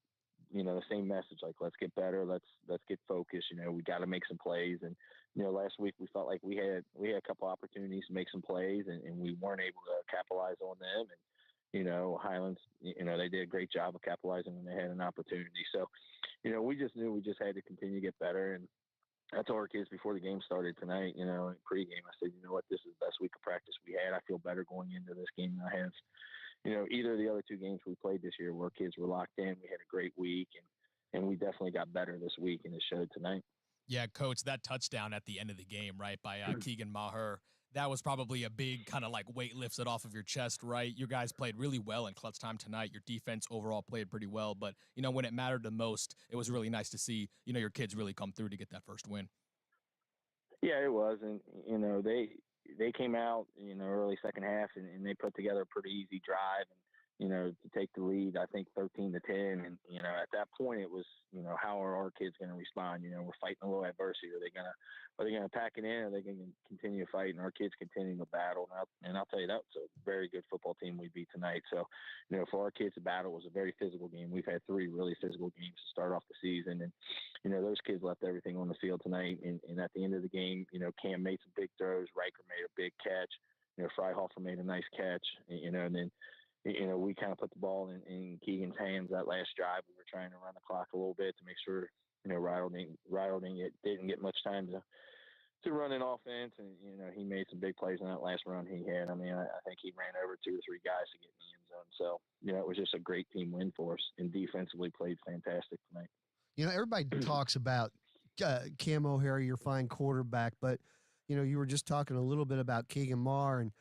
the same message, like, let's get better. Let's get focused. We got to make some plays. And, last week we felt like we had a couple opportunities to make some plays, and we weren't able to capitalize on them. And, Highlands, they did a great job of capitalizing when they had an opportunity. So, we just knew we just had to continue to get better. And I told our kids before the game started tonight, in pregame, I said, what, this is the best week of practice we had. I feel better going into this game than I have either of the other 2 games we played this year where kids were locked in. We had a great week, and we definitely got better this week, and it showed tonight. Yeah, Coach, that touchdown at the end of the game, right, by Keegan Maher, that was probably a big kind of like weight lifts it off of your chest, right? You guys played really well in clutch time tonight. Your defense overall played pretty well, but, when it mattered the most, it was really nice to see, your kids really come through to get that first win. Yeah, it was, and, they came out, early second half, and they put together a pretty easy drive. And, to take the lead, I think 13-10. And, at that point it was, how are our kids going to respond? We're fighting a little adversity. Are they going to pack it in? Are they going to continue to fight? And our kids continue to battle. And I'll tell you, that's a very good football team we beat tonight. So, for our kids to battle, was a very physical game. We've had 3 really physical games to start off the season. And, those kids left everything on the field tonight. And at the end of the game, Cam made some big throws. Riker made a big catch. Freihofer made a nice catch, and then, we kind of put the ball in Keegan's hands that last drive. We were trying to run the clock a little bit to make sure, Rydell didn't get much time to run an offense. And, he made some big plays in that last run he had. I mean, I think he ran over 2 or 3 guys to get in the end zone. So, it was just a great team win for us, and defensively played fantastic tonight. Everybody talks about Cam O'Hara, your fine quarterback, but, you were just talking a little bit about Keegan Marr, and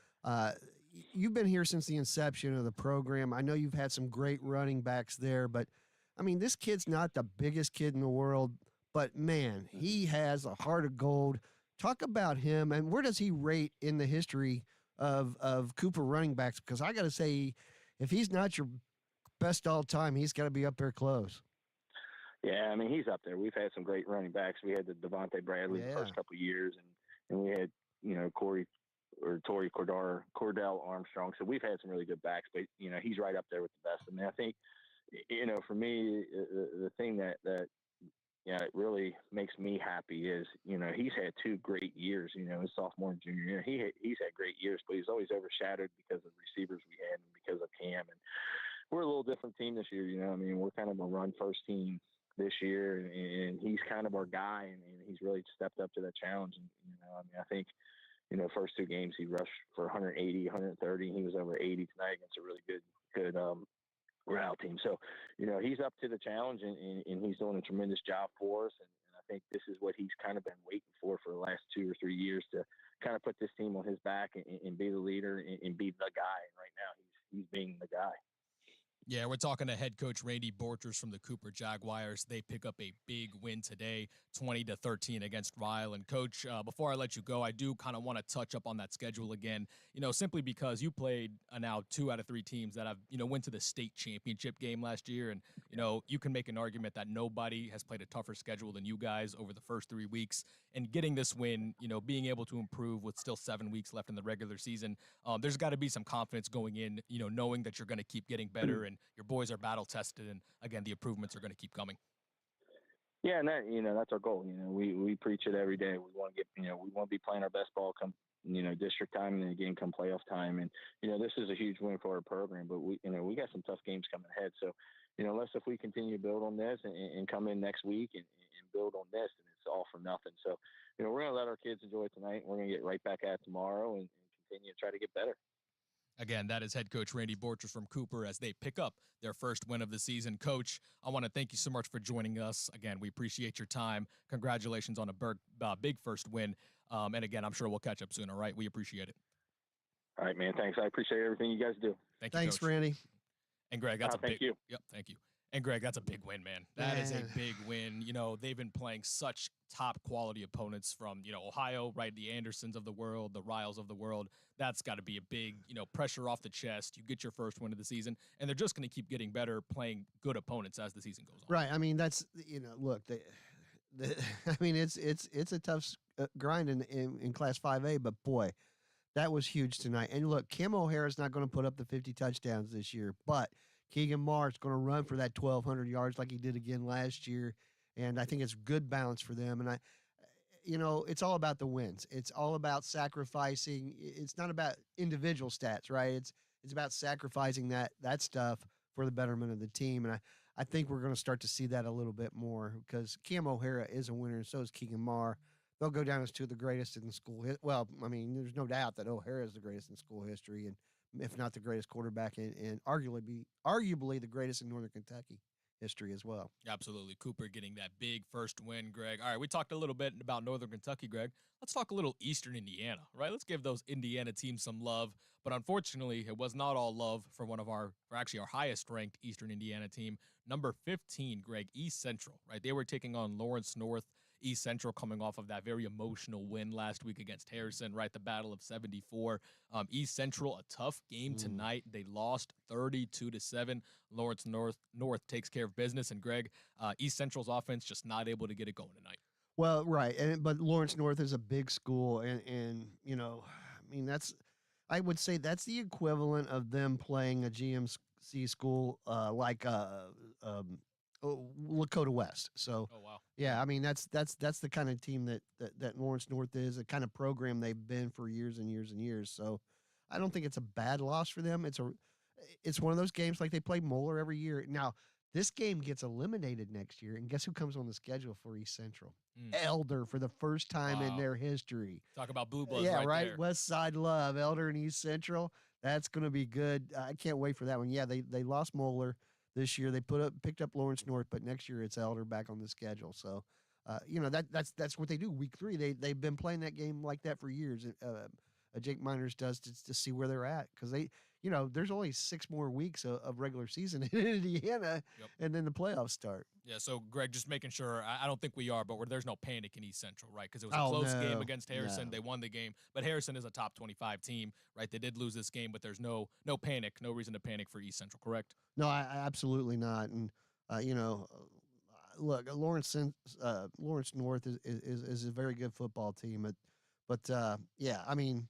you've been here since the inception of the program. I know you've had some great running backs there, but, I mean, this kid's not the biggest kid in the world, but, man, he has a heart of gold. Talk about him, and where does he rate in the history of Cooper running backs? Because I got to say, if he's not your best all time, he's got to be up there close. Yeah, I mean, he's up there. We've had some great running backs. We had the Devontae Bradley the first couple of years, and we had, Tory Cordell Armstrong. So we've had some really good backs, but, he's right up there with the best. I mean, I think, for me, the thing that it really makes me happy is, he's had 2 great years, his sophomore and junior year. He's had great years, but he's always overshadowed because of the receivers we had and because of Cam. And we're a little different team this year, I mean, we're kind of a run-first team this year, and he's kind of our guy, and he's really stepped up to that challenge. And, I mean, I think, first 2 games he rushed for 180, 130. He was over 80 tonight against a really good Real team. So, he's up to the challenge, and he's doing a tremendous job for us. And I think this is what he's kind of been waiting for the last 2 or 3 years, to kind of put this team on his back and be the leader and be the guy. And right now he's being the guy. Yeah, we're talking to head coach Randy Borchers from the Cooper Jaguars. They pick up a big win today, 20-13 against Ryle. And Coach, before I let you go, I do kind of want to touch up on that schedule again, simply because you played now 2 out of 3 teams that have, went to the state championship game last year. And, you can make an argument that nobody has played a tougher schedule than you guys over the first 3 weeks. And getting this win, being able to improve with still 7 weeks left in the regular season, there's got to be some confidence going in, knowing that you're going to keep getting better and your boys are battle tested, and again, the improvements are going to keep coming. Yeah, and that, that's our goal. We preach it every day. We want to get, we want to be playing our best ball come, district time, and again come playoff time. And this is a huge win for our program. But we got some tough games coming ahead. So, unless if we continue to build on this and come in next week and build on this, and it's all for nothing. So, we're going to let our kids enjoy it tonight. We're going to get right back at it tomorrow and continue to try to get better. Again, that is head coach Randy Borchers from Cooper as they pick up their first win of the season. Coach, I want to thank you so much for joining us. Again, we appreciate your time. Congratulations on a big first win. And again, I'm sure we'll catch up soon. All right. We appreciate it. All right, man. Thanks. I appreciate everything you guys do. Thanks, Coach. Randy. And Greg, that's a big. Thank you. Yep. Thank you. And Greg, that's a big win, man. That is a big win. They've been playing such top quality opponents from, Ohio, right? The Andersons of the world, the Riles of the world. That's got to be a big, pressure off the chest. You get your first win of the season, and they're just going to keep getting better playing good opponents as the season goes on. Right. I mean, that's, look, I mean, it's a tough grind in Class 5A, but boy, that was huge tonight. And look, Cam O'Hara's not going to put up the 50 touchdowns this year, but Keegan Marr's going to run for that 1,200 yards like he did again last year, and I think it's good balance for them. And it's all about the wins. It's all about sacrificing. It's not about individual stats, right? It's about sacrificing that stuff for the betterment of the team. And I think we're going to start to see that a little bit more because Cam O'Hara is a winner, and so is Keegan Marr. They'll go down as 2 of the greatest in school. Well, I mean, there's no doubt that O'Hara is the greatest in school history, and if not the greatest quarterback, and arguably the greatest in Northern Kentucky history as well. Absolutely. Cooper getting that big first win, Greg. All right, we talked a little bit about Northern Kentucky, Greg. Let's talk a little Eastern Indiana, right? Let's give those Indiana teams some love. But unfortunately, it was not all love for our highest-ranked Eastern Indiana team, number 15, Greg, East Central, right? They were taking on Lawrence North East Central coming off of that very emotional win last week against Harrison, right? The Battle of 74. East Central, a tough game tonight. They lost 32-7. Lawrence North takes care of business. And Greg, East Central's offense just not able to get it going tonight. Well, right, but Lawrence North is a big school, and you know, I mean I would say that's the equivalent of them playing a GMC school like Lakota West. So, oh wow, yeah, I mean that's the kind of team that Lawrence North is, the kind of program they've been for years and years and years. So, I don't think it's a bad loss for them. It's one of those games like they play Moeller every year. Now, this game gets eliminated next year, and guess who comes on the schedule for East Central? Elder for the first time in their history. Talk about blue bloods, yeah, right there. West Side love, Elder and East Central. That's going to be good. I can't wait for that one. Yeah, they lost Moeller this year. They picked up Lawrence North, but next year it's Elder back on the schedule. So, you know, that's what they do. Week 3, they've been playing that game like that for years. Jake Miners does to see where they're at, because you know, there's only 6 more weeks of regular season in Indiana, and then the playoffs start. Yeah, so Greg, just making sure, I don't think we are, but there's no panic in East Central, right? Because it was a close game against Harrison. No. They won the game, but Harrison is a top 25 team, right? They did lose this game, but there's no panic, no reason to panic for East Central, correct? No, I absolutely not. And you know, look, Lawrence North is a very good football team, but yeah, I mean,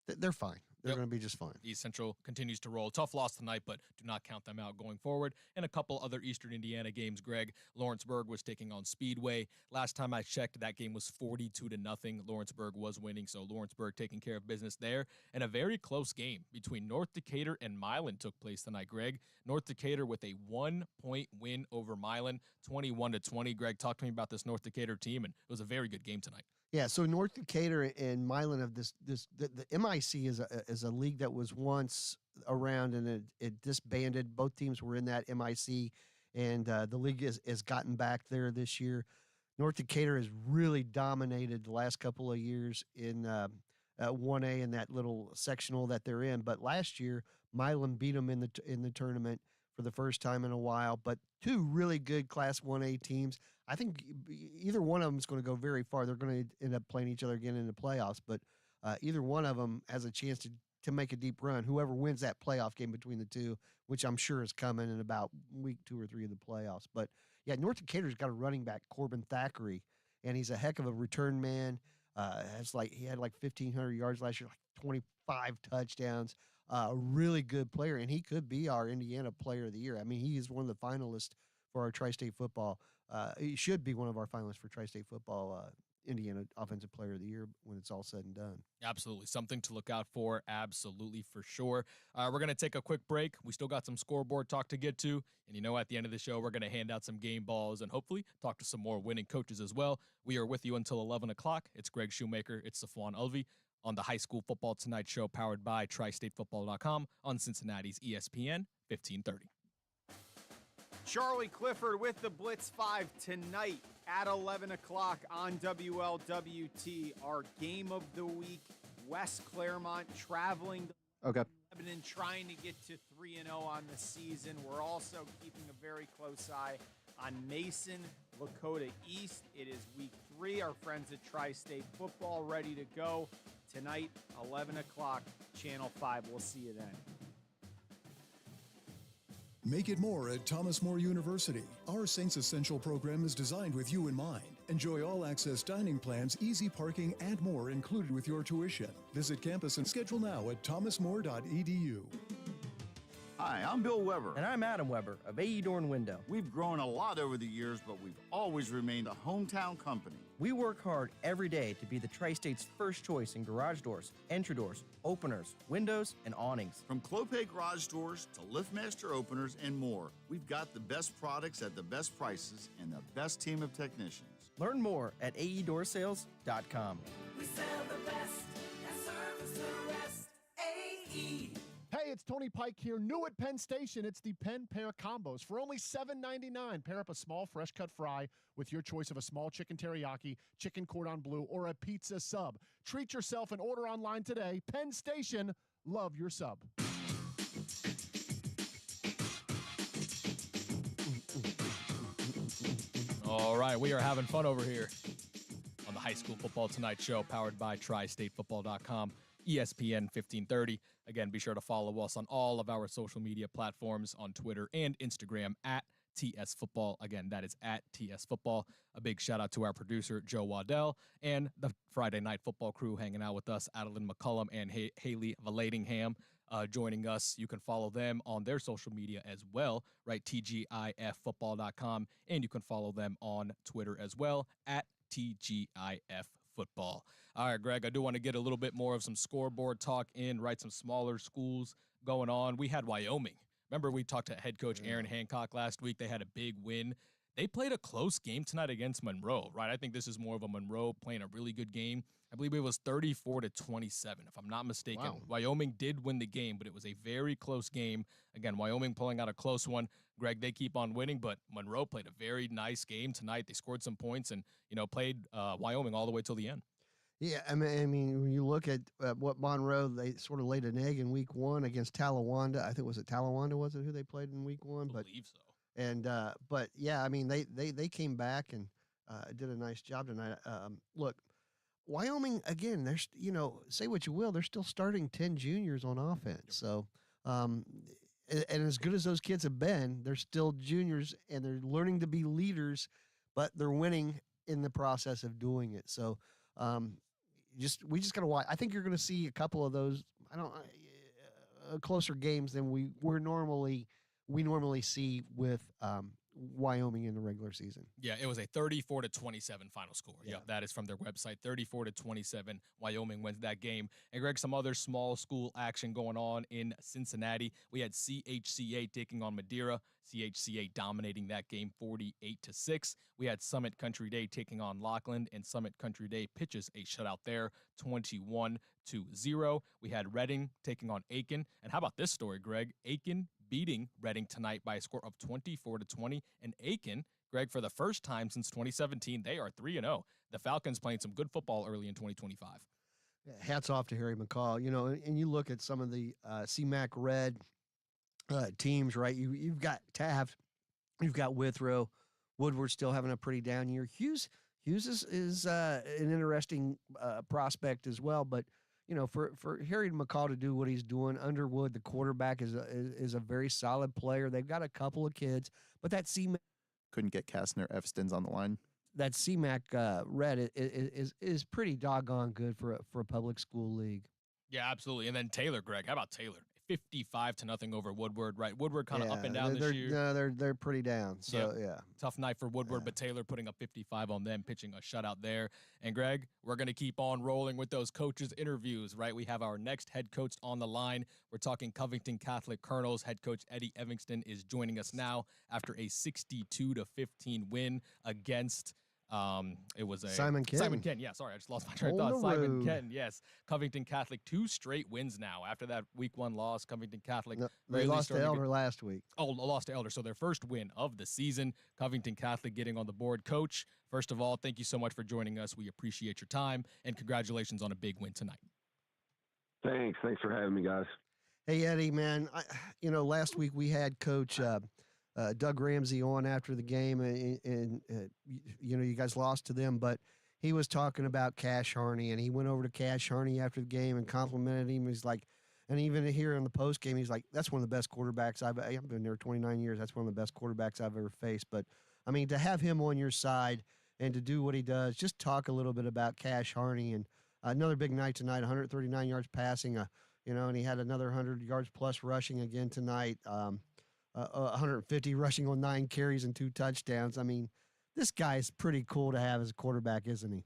they're fine. They're going to be just fine. East Central continues to roll. Tough loss tonight, but do not count them out going forward. And a couple other Eastern Indiana games, Greg. Lawrenceburg was taking on Speedway. Last time I checked, that game was 42-0. Lawrenceburg was winning, so Lawrenceburg taking care of business there. And a very close game between North Decatur and Milan took place tonight, Greg. North Decatur with a 1-point win over Milan, 21-20. Greg, talk to me about this North Decatur team, and it was a very good game tonight. Yeah, so North Decatur and Milan have the MIC is a league that was once around, and it disbanded. Both teams were in that MIC, and the league has gotten back there this year. North Decatur has really dominated the last couple of years in 1A in that little sectional that they're in. But last year, Milan beat them in the tournament for the first time in a while. But 2 really good Class 1A teams. I think either one of them is going to go very far. They're going to end up playing each other again in the playoffs, but either one of them has a chance to make a deep run. Whoever wins that playoff game between the two, which I'm sure is coming in about week 2 or 3 of the playoffs. But yeah, North Decatur's got a running back, Corbin Thackeray, and he's a heck of a return man. He had like 1,500 yards last year, like 25 touchdowns. A really good player, and he could be our Indiana Player of the Year. I mean, he is one of the finalists for our Tri-State football. He should be one of our finalists for Tri-State football Indiana Offensive Player of the Year when it's all said and done. Absolutely. Something to look out for. Absolutely, for sure. We're going to take a quick break. We still got some scoreboard talk to get to. And you know, at the end of the show, we're going to hand out some game balls and hopefully talk to some more winning coaches as well. We are with you until 11 o'clock. It's Greg Shoemaker. It's Safwan Ulvi on the High School Football Tonight show powered by TriStateFootball.com on Cincinnati's ESPN 1530. Charlie Clifford with the Blitz 5 tonight at 11 o'clock on WLWT. Our game of the week, West Claremont traveling to Lebanon, trying to get to 3-0 on the season. We're also keeping a very close eye on Mason, Lakota East. It is week 3. Our friends at Tri-State Football ready to go. Tonight, 11 o'clock, Channel 5. We'll see you then. Make it more at Thomas More University. Our Saints Essential program is designed with you in mind. Enjoy all access dining plans, easy parking, and more included with your tuition. Visit campus and schedule now at thomasmore.edu. Hi, I'm Bill Weber. And I'm Adam Weber of AE Door and Window. We've grown a lot over the years, but we've always remained a hometown company. We work hard every day to be the Tri-State's first choice in garage doors, entry doors, openers, windows, and awnings. From Clopay garage doors to LiftMaster openers and more, we've got the best products at the best prices and the best team of technicians. Learn more at aeDoorsales.com. We sell the best and service the rest. AE. Hey, it's Tony Pike here. New at Penn Station, it's the Penn Pair Combos. For only $7.99, pair up a small fresh cut fry with your choice of a small chicken teriyaki, chicken cordon bleu, or a pizza sub. Treat yourself and order online today. Penn Station, love your sub. All right, we are having fun over here. High School Football Tonight show powered by TriStateFootball.com, ESPN 1530. Again, be sure to follow us on all of our social media platforms on Twitter and Instagram at TS Football. Again, that is at TS Football. A big shout out to our producer, Joe Waddell, and the Friday Night Football crew hanging out with us, Adeline McCullum and Haley Valadingham. Joining us. You can follow them on their social media as well, right? TGIFfootball.com. And you can follow them on Twitter as well at TGIFfootball. All right, Greg, I do want to get a little bit more of some scoreboard talk in, right? Some smaller schools going on. We had Wyoming. Remember, we talked to head coach Aaron Hancock last week. They had a big win. They played a close game tonight against Monroe, right? I think this is more of a Monroe playing a really good game. I believe it was 34-27, if I'm not mistaken. Wow. Wyoming did win the game, but it was a very close game. Again, Wyoming pulling out a close one. Greg, they keep on winning, but Monroe played a very nice game tonight. They scored some points and, played Wyoming all the way till the end. Yeah, I mean, when you look at what Monroe, they sort of laid an egg in week one against Talawanda. I think was it who they played in week one? I believe so. And but yeah, I mean they came back and did a nice job tonight. Look, Wyoming again. There's say what you will, they're still starting 10 juniors on offense. So and as good as those kids have been, they're still juniors and they're learning to be leaders, but they're winning in the process of doing it. So we just gotta watch. I think you're going to see a couple of those. Closer games than we normally see with Wyoming in the regular season. Yeah, it was a 34-27 final score. Yeah, that is from their website. 34-27. Wyoming wins that game. And Greg, some other small school action going on in Cincinnati. We had CHCA taking on Madeira. CHCA dominating that game 48-6. We had Summit Country Day taking on Lockland, and Summit Country Day pitches a shutout there, 21-0. We had Reading taking on Aiken. And how about this story, Greg? Aiken beating Reading tonight by a score of 24-20. And Aiken, Greg, for the first time since 2017, they are 3-0. The Falcons playing some good football early in 2025. Hats off to Harry McCall. And you look at some of the CMAC Red teams, right? You've got Taft, you've got Withrow, Woodward still having a pretty down year. Hughes is an interesting prospect as well, but for Harry McCall to do what he's doing, Underwood, the quarterback, is a very solid player. They've got a couple of kids, but that CMAC couldn't get Kastner Efstins on the line. That CMAC Red is pretty doggone good for a public school league. Yeah, absolutely. And then Taylor, Greg, how about Taylor? 55-0 over Woodward, right? Woodward kind of up and down this year. No, they're pretty down. So yeah. Tough night for Woodward, but Taylor putting up 55 on them, pitching a shutout there. And Greg, we're going to keep on rolling with those coaches' interviews, right? We have our next head coach on the line. We're talking Covington Catholic Colonels. Head coach Eddie Evanston is joining us now after a 62-15 win against it was Simon Kenton. Yeah, sorry, I just lost my train of thought. Simon Kenton, yes. Covington Catholic, 2 straight wins now. After that week 1 loss, Covington Catholic. No, they lost to Elder last week. Oh, lost to Elder. So their first win of the season. Covington Catholic getting on the board. Coach, first of all, thank you so much for joining us. We appreciate your time, and congratulations on a big win tonight. Thanks for having me, guys. Hey, Eddie, man, last week we had Coach Doug Ramsey on after the game, and you guys lost to them, but he was talking about Cash Harney, and he went over to Cash Harney after the game and complimented him. He's like, and even here in the post game, he's like, that's one of the best quarterbacks I've been there 29 years. That's one of the best quarterbacks I've ever faced. But I mean, to have him on your side and to do what he does, just talk a little bit about Cash Harney. And another big night tonight, 139 yards passing, and he had another 100 yards plus rushing again tonight. 150 rushing on 9 carries and 2 touchdowns. I mean, this guy is pretty cool to have as a quarterback, isn't he?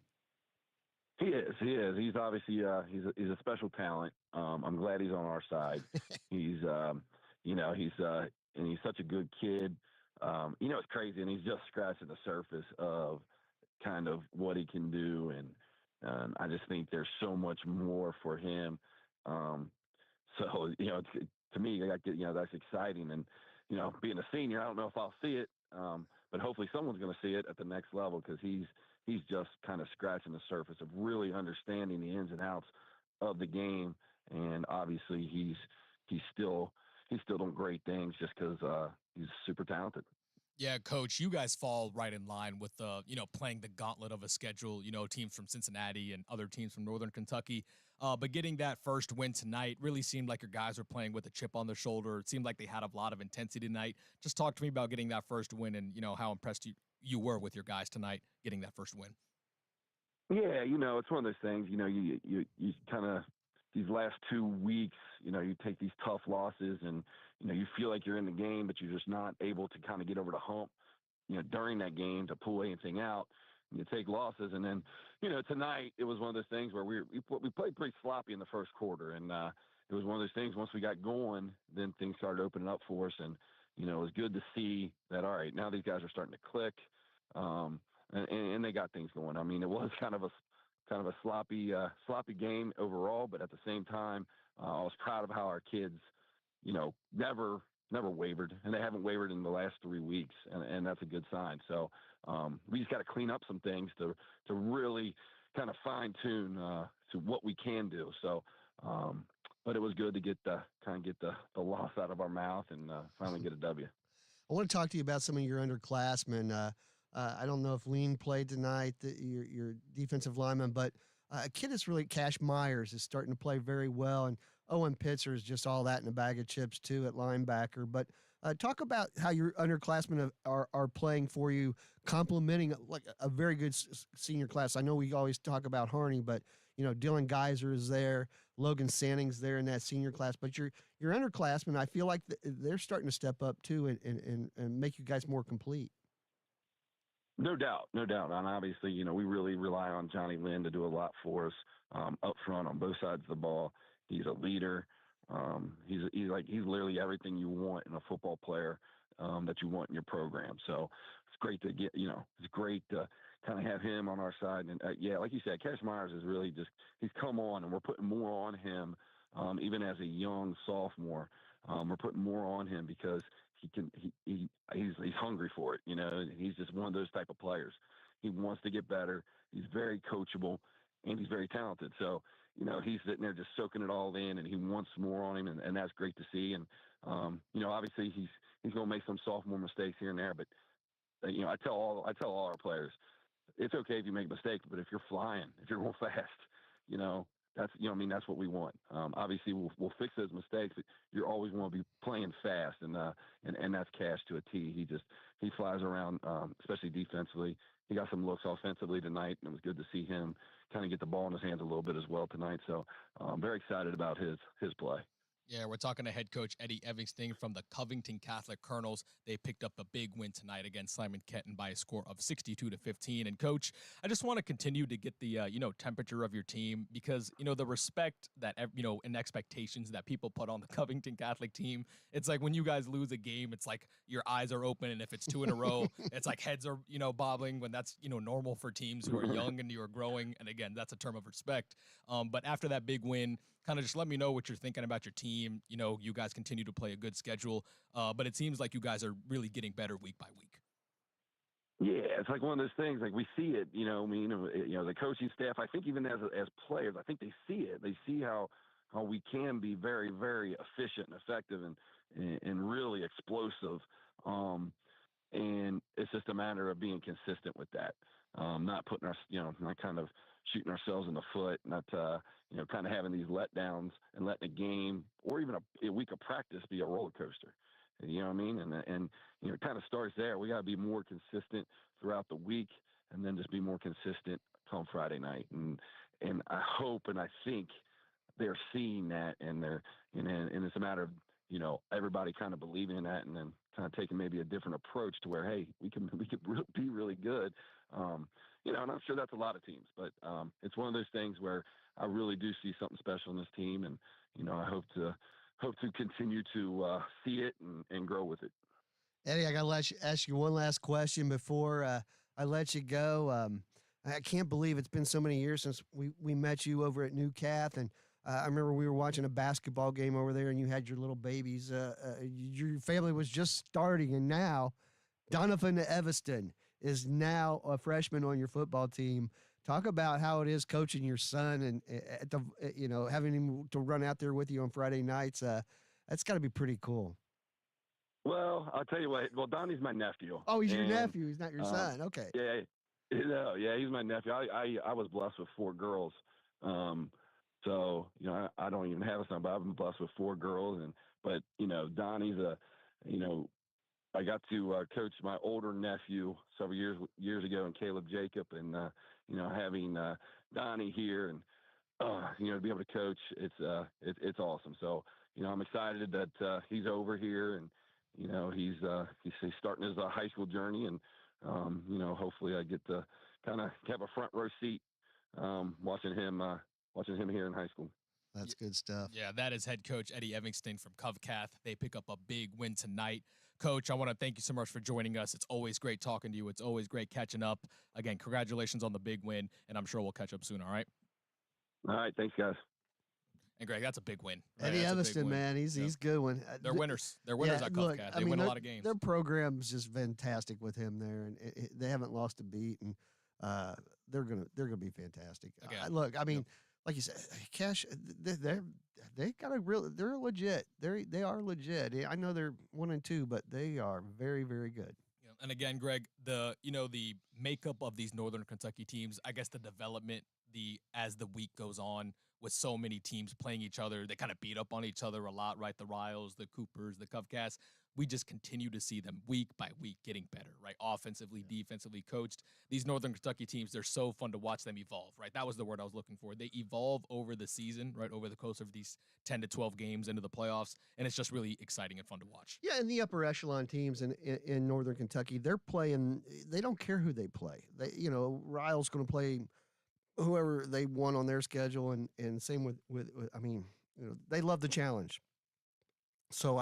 He is. He's obviously he's a special talent. I'm glad he's on our side. He's and he's such a good kid. It's crazy, and he's just scratching the surface of kind of what he can do, and I just think there's so much more for him. So to me, that's exciting, and being a senior, I don't know if I'll see it, but hopefully someone's going to see it at the next level, because he's just kind of scratching the surface of really understanding the ins and outs of the game, and obviously he's still doing great things just because he's super talented. Yeah, Coach, you guys fall right in line with playing the gauntlet of a schedule, teams from Cincinnati and other teams from Northern Kentucky. But getting that first win tonight really seemed like your guys were playing with a chip on their shoulder. It seemed like they had a lot of intensity tonight. Just talk to me about getting that first win and, how impressed you were with your guys tonight getting that first win. Yeah, it's one of those things, you kind of, these last 2 weeks, you take these tough losses and, you feel like you're in the game, but you're just not able to kind of get over the hump, during that game to pull anything out. And you take losses. And then, tonight it was one of those things where we played pretty sloppy in the first quarter. And it was one of those things, once we got going, then things started opening up for us. And, it was good to see that, all right, now these guys are starting to click. And they got things going. I mean, it was kind of a sloppy game overall, but at the same time, I was proud of how our kids, never wavered, and they haven't wavered in the last 3 weeks, and that's a good sign. So we just got to clean up some things to really kind of fine tune to what we can do. So, but it was good to get the loss out of our mouth and finally get a W. I want to talk to you about some of your underclassmen. I don't know if Lean played tonight, your defensive lineman, but a kid that's really, Cash Myers, is starting to play very well, and Owen Pitzer is just all that in a bag of chips too at linebacker. But talk about how your underclassmen are playing for you, complementing like a very good senior class. I know we always talk about Harney, but Dylan Geyser is there, Logan Sanning's there in that senior class. But your underclassmen, I feel like they're starting to step up too and make you guys more complete. No doubt. And obviously, we really rely on Johnny Lynn to do a lot for us up front on both sides of the ball. He's a leader. He's literally everything you want in a football player that you want in your program. So it's great to get, it's great to kind of have him on our side. And like you said, Cash Myers is really he's come on, and we're putting more on him, even as a young sophomore. We're putting more on him because he's hungry for it. He's just one of those type of players. He wants to get better. He's very coachable, and he's very talented. So, he's sitting there just soaking it all in, and he wants more on him, and that's great to see. And, obviously he's going to make some sophomore mistakes here and there, but, I tell all our players, it's okay if you make mistakes, but if you're flying, if you're going fast, that's what we want. Obviously we'll fix those mistakes, but you always want to be playing fast, and that's Cash to a T. He flies around, especially defensively. He got some looks offensively tonight, and it was good to see him kind of get the ball in his hands a little bit as well tonight. So I'm very excited about his play. Yeah, we're talking to head coach Eddie Evingston from the Covington Catholic Colonels. They picked up a big win tonight against Simon Kenton by a score of 62-15. And coach, I just want to continue to get the temperature of your team, because the respect that and expectations that people put on the Covington Catholic team. It's like when you guys lose a game, it's like your eyes are open, and if it's 2 in a row, it's like heads are bobbling, when that's normal for teams who are young and you are growing. And again, that's a term of respect. But after that big win, kind of just let me know what you're thinking about your team. You guys continue to play a good schedule, but it seems like you guys are really getting better week by week. Yeah, it's like one of those things. Like we see it. The coaching staff. I think even as players, I think they see it. They see how we can be very, very efficient and effective and really explosive. And it's just a matter of being consistent with that. Not putting not kind of shooting ourselves in the foot, not kind of having these letdowns and letting a game or even a week of practice be a roller coaster. You know what I mean? And it kind of starts there. We got to be more consistent throughout the week, and then just be more consistent come Friday night. And I hope and I think they're seeing that, and it's a matter of everybody kind of believing in that, and then kind of taking maybe a different approach to where, hey, we can be really good. And I'm sure that's a lot of teams, but it's one of those things where I really do see something special in this team, and I hope to continue to see it and grow with it. Eddie, I got to ask you one last question before I let you go. I can't believe it's been so many years since we met you over at New Cath, and I remember we were watching a basketball game over there, and you had your little babies. Your family was just starting, and now Donovan Eviston is now a freshman on your football team. Talk about how it is coaching your son, and having him to run out there with you on Friday nights. That's got to be pretty cool. Well, I'll tell you what. Well, Donnie's my nephew. Oh, he's your and, nephew. He's not your son. Okay. Yeah, yeah, he's my nephew. I was blessed with 4 girls. So I don't even have a son, but I've been blessed with 4 girls. But Donnie's I got to coach my older nephew several years ago, and Caleb Jacob, and having Donnie here, and to be able to coach, it's awesome. So I'm excited that he's over here, and he's starting his high school journey, and hopefully I get to kind of have a front row seat watching him here in high school. That's good stuff. Yeah, that is head coach Eddie Evanston from Covcath. They pick up a big win tonight. Coach, I want to thank you so much for joining us. It's always great talking to you. It's always great catching up. Again, congratulations on the big win, and I'm sure we'll catch up soon, all right? All right, thanks, guys. And Greg, that's a big win. Right? Eddie That's a big Evanston, win. man, he's good one. They're winners. They're winners at Covcath. They win a lot of games. Their program's just fantastic with him there, and they haven't lost a beat, and they're gonna be fantastic. Look, I mean, like you said, Cash, they got a real. They're legit. They are legit. I know they're 1-2, but they are very, very good. And again, Greg, the makeup of these Northern Kentucky teams, I guess the development, as the week goes on, with so many teams playing each other, they kind of beat up on each other a lot, right? The Riles, the Coopers, the Covcaths. We just continue to see them week by week getting better, right? Offensively, defensively coached. These Northern Kentucky teams, they're so fun to watch them evolve, right? That was the word I was looking for. They evolve over the season, right? Over the course of these 10 to 12 games into the playoffs. And it's just really exciting and fun to watch. Yeah, and the upper echelon teams in Northern Kentucky, they're playing, they don't care who they play. Riles going to play whoever they want on their schedule, and same with I mean, they love the challenge. So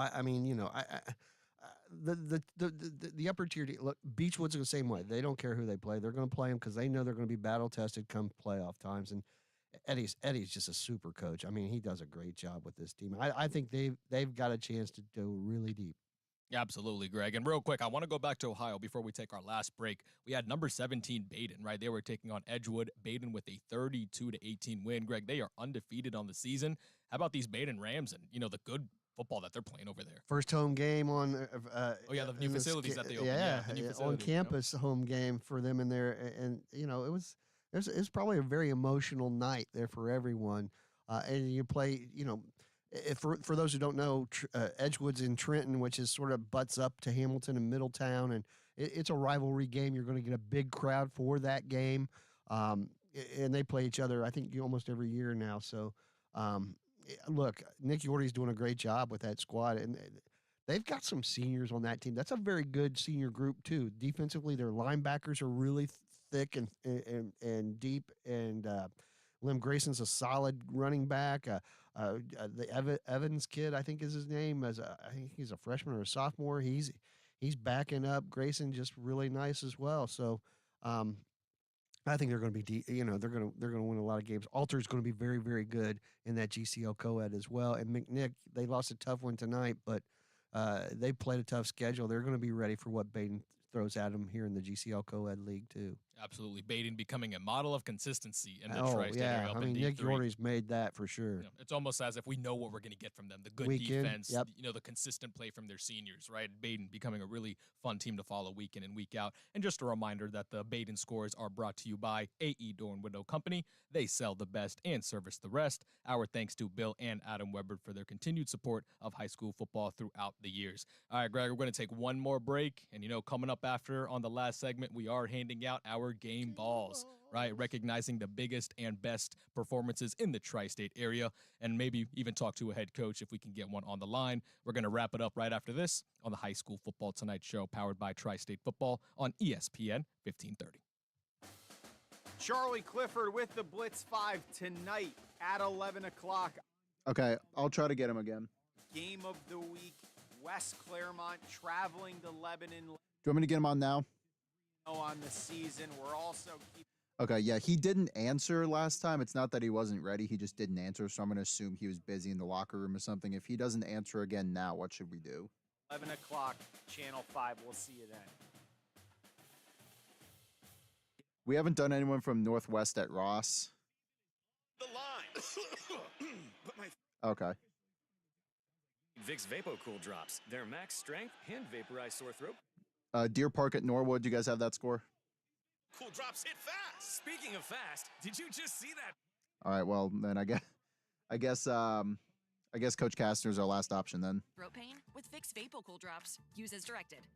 the upper tier look, Beechwood's the same way. They don't care who they play. They're going to play them because they know they're going to be battle tested come playoff times. And Eddie's just a super coach. I mean, he does a great job with this team. I think they've got a chance to go really deep. Absolutely, Greg. And real quick, I want to go back to Ohio before we take our last break. We had number 17 Baden, right? They were taking on Edgewood. Baden with a 32-18 win. Greg, they are undefeated on the season. How about these Baden Rams and the good football that they're playing over there? First home game on the new facilities that they opened. Yeah, the new on campus home game for them in there, and it was probably a very emotional night there for everyone. And you play, for those who don't know, Edgewood's in Trenton, which is sort of butts up to Hamilton and Middletown, and it's a rivalry game. You're going to get a big crowd for that game, and they play each other, I think, almost every year now. So, look, Nick Yorty's doing a great job with that squad, and they've got some seniors on that team. That's a very good senior group too. Defensively, their linebackers are really thick and deep, and Lim Grayson's a solid running back. The Evans kid, I think is his name. I think he's a freshman or a sophomore. He's backing up Grayson just really nice as well. So I think they're going to be they're going to win a lot of games. Alter's going to be very, very good in that GCL co-ed as well. And McNick, they lost a tough one tonight, but they played a tough schedule. They're going to be ready for what Baden throws at them here in the GCL co-ed league too. Absolutely. Baden becoming a model of consistency in the Oh, tri-state yeah. area. I mean, Nick Yorty's made that for sure. It's almost as if we know what we're going to get from them. The good Week in, defense, yep. the consistent play from their seniors, right? Baden becoming a really fun team to follow week in and week out. And just a reminder that the Baden scores are brought to you by AE Door and Window Company. They sell the best and service the rest. Our thanks to Bill and Adam Weber for their continued support of high school football throughout the years. All right, Greg, we're going to take one more break. And, coming up after on the last segment, we are handing out our game balls, right? Recognizing the biggest and best performances in the tri-state area, and maybe even talk to a head coach if we can get one on the line. We're going to wrap it up right after this on the High School Football Tonight show, powered by Tri-State Football on ESPN 1530. Charlie Clifford with the Blitz 5 tonight at 11 o'clock. Okay, I'll try to get him again. Game of the week, West Claremont traveling to Lebanon. Do you want me to get him on now? On the season, we're also Okay, yeah, he didn't answer last time. It's not that he wasn't ready. He just didn't answer, so I'm going to assume he was busy in the locker room or something. If he doesn't answer again now, what should we do? 11 o'clock, Channel 5. We'll see you then. We haven't done anyone from Northwest at Ross. The line. Okay. Vicks VapoCool Drops. Their max strength and vaporize sore throat. Deer Park at Norwood. Do you guys have that score? Cool drops hit fast. Speaking of fast, did you just see that? All right. Well, then I guess Coach Kastner's our last option then. Throat pain? With Vicks VapoCool Drops. Use as directed.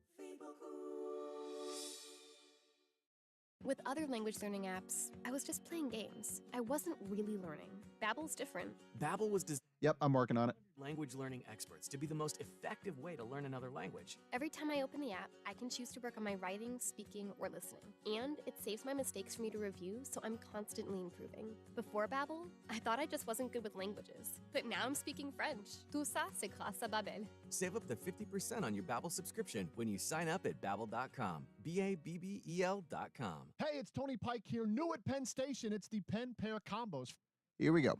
With other language learning apps, I was just playing games. I wasn't really learning. Babbel's different. Babbel was Yep, I'm working on it. language learning experts to be the most effective way to learn another language. Every time I open the app, I can choose to work on my writing, speaking, or listening. And it saves my mistakes for me to review, so I'm constantly improving. Before Babbel, I thought I just wasn't good with languages. But now I'm speaking French. Tout ça, c'est grâce à Babbel. Save up to 50% on your Babbel subscription when you sign up at Babbel.com. BABBEL.com. Hey, it's Tony Pike here. New at Penn Station, it's the Penn Pair Combos. Here we go.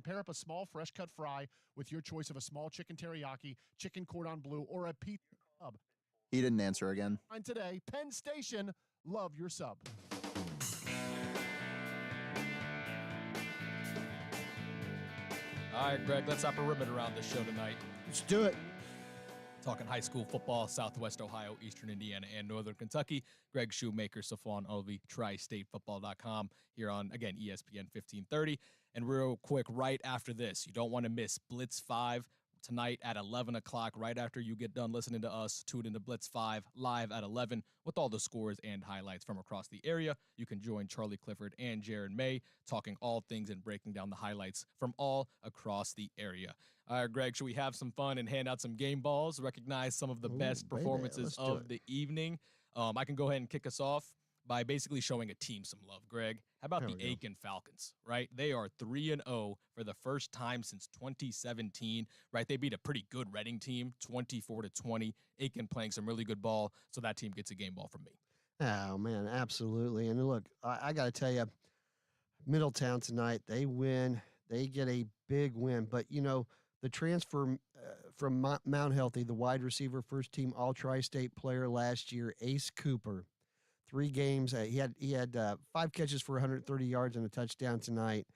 Pair up a small fresh cut fry with your choice of a small chicken teriyaki, chicken cordon bleu, or a pizza sub. He didn't answer again. And today, Penn Station, love your sub. All right, Greg, let's hop a ribbon around the show tonight. Let's do it. Talking high school football, Southwest Ohio, Eastern Indiana, and Northern Kentucky. Greg Shoemaker, Safwan Olvey, TriStateFootball.com here on, again, ESPN 1530. And real quick, right after this, you don't want to miss Blitz 5 tonight at 11 o'clock. Right after you get done listening to us, tune into Blitz 5 live at 11 with all the scores and highlights from across the area. You can join Charlie Clifford and Jaron May talking all things and breaking down the highlights from all across the area. All right, Greg, should we have some fun and hand out some game balls, recognize some of the best performances of the evening? I can go ahead and kick us off by basically showing a team some love, Greg. How about the Aiken Falcons, right? They are 3-0 for the first time since 2017, right? They beat a pretty good Reading team, 24-20. Aiken playing some really good ball, so that team gets a game ball from me. Oh, man, absolutely. And look, I got to tell you, Middletown tonight, they win. They get a big win. But, you know, the transfer from Mount Healthy, the wide receiver, first-team All-Tri-State player last year, Ace Cooper, 3 games. He had 5 catches for 130 yards and a touchdown tonight.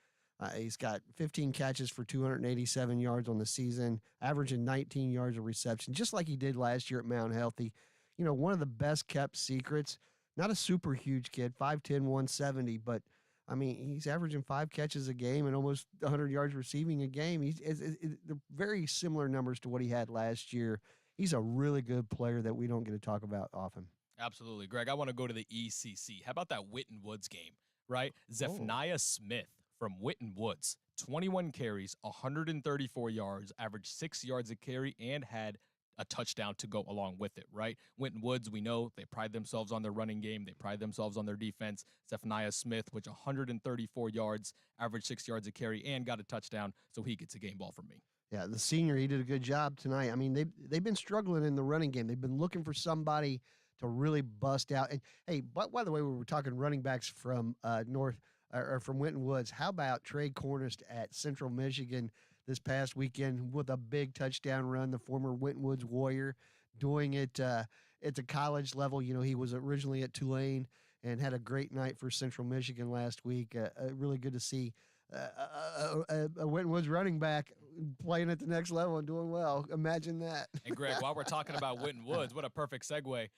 He's got 15 catches for 287 yards on the season, averaging 19 yards of reception, just like he did last year at Mount Healthy. You know, one of the best-kept secrets. Not a super huge kid, 5'10", 170, but, I mean, he's averaging 5 catches a game and almost 100 yards receiving a game. They're very similar numbers to what he had last year. He's a really good player that we don't get to talk about often. Absolutely. Greg, I want to go to the ECC. How about that Witten Woods game, right? Zephaniah Smith from Witten Woods, 21 carries, 134 yards, averaged 6 yards a carry, and had a touchdown to go along with it, right? Witten Woods, we know they pride themselves on their running game. They pride themselves on their defense. Zephaniah Smith, which 134 yards, averaged 6 yards a carry, and got a touchdown, so he gets a game ball from me. Yeah, the senior, he did a good job tonight. I mean, they've been struggling in the running game. They've been looking for somebody to really bust out. And hey, by the way, we were talking running backs from from Witten Woods. How about Trey Cornist at Central Michigan this past weekend with a big touchdown run? The former Witten Woods Warrior doing it at the college level. You know, he was originally at Tulane and had a great night for Central Michigan last week. Really good to see a Witten Woods running back playing at the next level and doing well. Imagine that. And Greg, while we're talking about Witten Woods, what a perfect segue.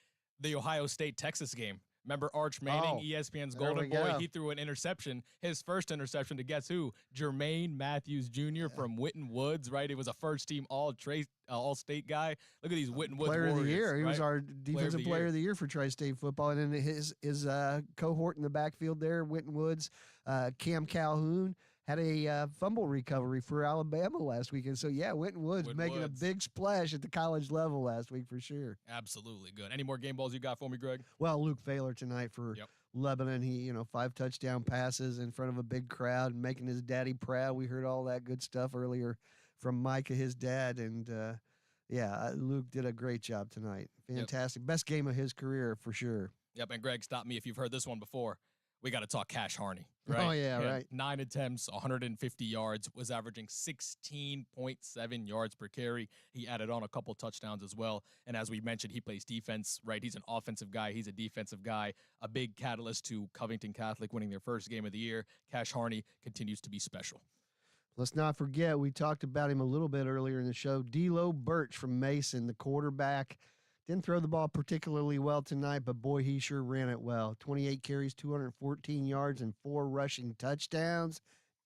The Ohio State-Texas game. Remember Arch Manning, ESPN's golden boy? He threw an interception, his first interception to guess who? Jermaine Matthews Jr. from Witten Woods, right? It was a first-team all-state guy. Look at these Witten Woods Player Warriors, of the year. He right? was our defensive player of the year for Tri-State football. And then his cohort in the backfield there, Witten Woods, Cam Calhoun, had a fumble recovery for Alabama last weekend. So, yeah, Witten Woods making a big splash at the college level last week for sure. Absolutely good. Any more game balls you got for me, Greg? Well, Luke Thaler tonight for Lebanon. He, 5 touchdown passes in front of a big crowd, making his daddy proud. We heard all that good stuff earlier from Micah, his dad. And, Luke did a great job tonight. Fantastic. Best game of his career for sure. Yep, and Greg, stop me if you've heard this one before. We got to talk Cash Harney, right? Oh, yeah, right. 9 attempts, 150 yards, was averaging 16.7 yards per carry. He added on a couple touchdowns as well. And as we mentioned, he plays defense, right? He's an offensive guy. He's a defensive guy. A big catalyst to Covington Catholic winning their first game of the year. Cash Harney continues to be special. Let's not forget, we talked about him a little bit earlier in the show. D'Lo Birch from Mason, the quarterback. Didn't throw the ball particularly well tonight, but boy, he sure ran it well. 28 carries, 214 yards, and 4 rushing touchdowns.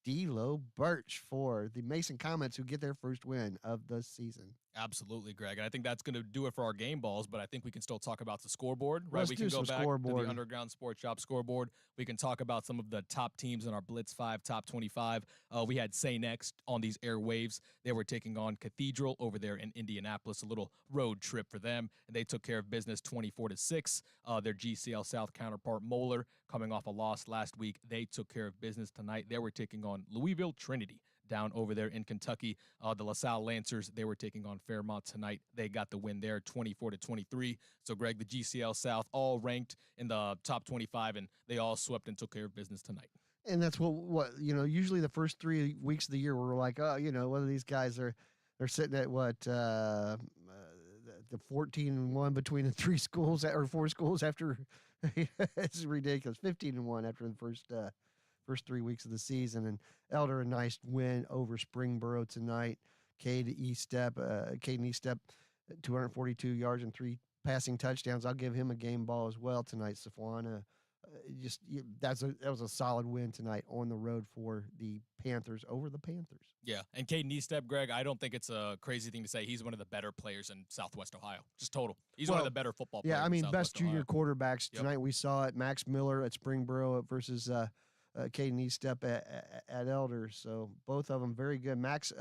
D'Lo Birch for the Mason Comets, who get their first win of the season. Absolutely, Greg. And I think that's going to do it for our game balls, but I think we can still talk about the scoreboard, right? Let's We do can go some back to scoreboard. the Underground Sports Shop scoreboard. We can talk about some of the top teams in our Blitz 5 top 25. We had Say Next on these airwaves. They were taking on Cathedral over there in Indianapolis, a little road trip for them, and they took care of business 24-6. Their GCL South counterpart Moeller, coming off a loss last week, they took care of business tonight. They were taking on Louisville Trinity down over there in Kentucky. The LaSalle Lancers, they were taking on Fairmont tonight. They got the win there, 24-23. So, Greg, the GCL South all ranked in the top 25, and they all swept and took care of business tonight. And that's what usually the first 3 weeks of the year we're like, oh, one of these guys they're sitting at the 14-1 between the 3 schools or 4 schools after. It's ridiculous. 15-1 after the first 3 weeks of the season. And Elder, a nice win over Springboro tonight. Caden Estep, 242 yards and 3 passing touchdowns. I'll give him a game ball as well tonight. Safwana, that was a solid win tonight on the road for the Panthers over the Panthers. Yeah, and Caden Estep, Greg, I don't think it's a crazy thing to say he's one of the better players in Southwest Ohio. Just total. He's one of the better football players. Yeah, I mean, in best Southwest junior Ohio. quarterbacks tonight. We saw it. Max Miller at Springboro versus Caden Estep at Elder. So both of them very good. Max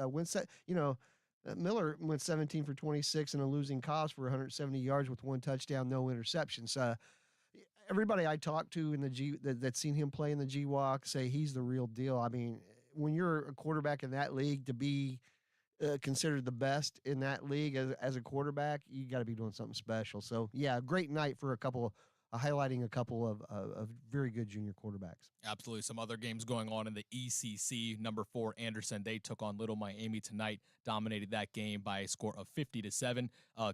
Miller went 17 for 26 in a losing cause for 170 yards with 1 touchdown, no interceptions. Everybody I talked to in the that's seen him play in the GWalk say he's the real deal. I mean, when you're a quarterback in that league, to be considered the best in that league as a quarterback, you got to be doing something special. So yeah, great night for highlighting a couple of very good junior quarterbacks. Absolutely. Some other games going on in the ECC. Number 4, Anderson, they took on Little Miami tonight, dominated that game by a score of 50-7.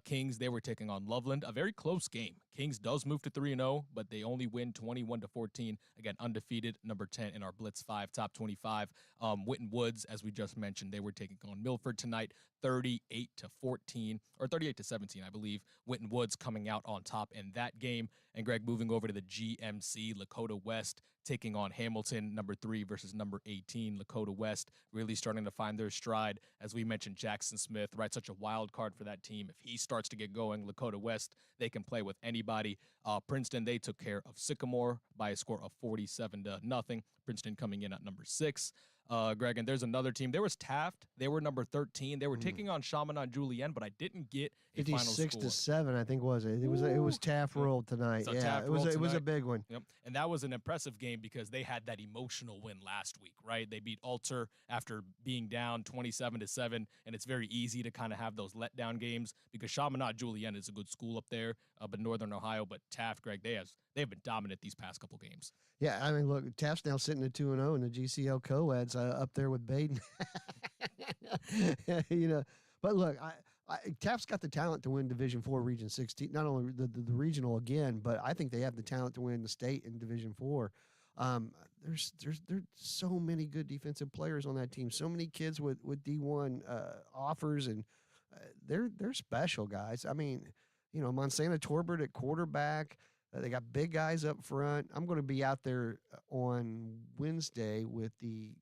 Kings, they were taking on Loveland, a very close game. Kings does move to 3-0, but they only win 21-14. Again, undefeated, number 10 in our Blitz 5 top 25. Witten Woods, as we just mentioned, they were taking on Milford tonight, 38-14 or 38-17, I believe. Witten Woods coming out on top in that game. And Greg, moving over to the GMC, Lakota West taking on Hamilton, number 3 versus number 18. Lakota West really starting to find their stride. As we mentioned, Jackson Smith, right? Such a wild card for that team. If he starts to get going, Lakota West, they can play with anybody. Princeton, they took care of Sycamore by a score of 47-0. Princeton coming in at number 6. Greg, and there's another team. There was Taft. They were number 13. They were taking on Chaminade Julienne, but I didn't get a final score. 56-7, I think was it. It was Taft rolled tonight. So yeah, Taft it was rolled a big one. Yep. And that was an impressive game because they had that emotional win last week, right? They beat Alter after being down 27-7, and it's very easy to kind of have those letdown games because Chaminade Julienne is a good school up there up in Northern Ohio, but Taft, Greg, they have been dominant these past couple games. Yeah, I mean, look, Taft's now sitting at 2-0 in the GCL co-eds up there with Baden. But look, Taft's got the talent to win Division IV, Region 16. Not only the regional again, but I think they have the talent to win the state in Division IV. There's so many good defensive players on that team. So many kids with D1 offers, and they're special guys. I mean, Monsana Torbert at quarterback. They got big guys up front. I'm going to be out there on Wednesday with the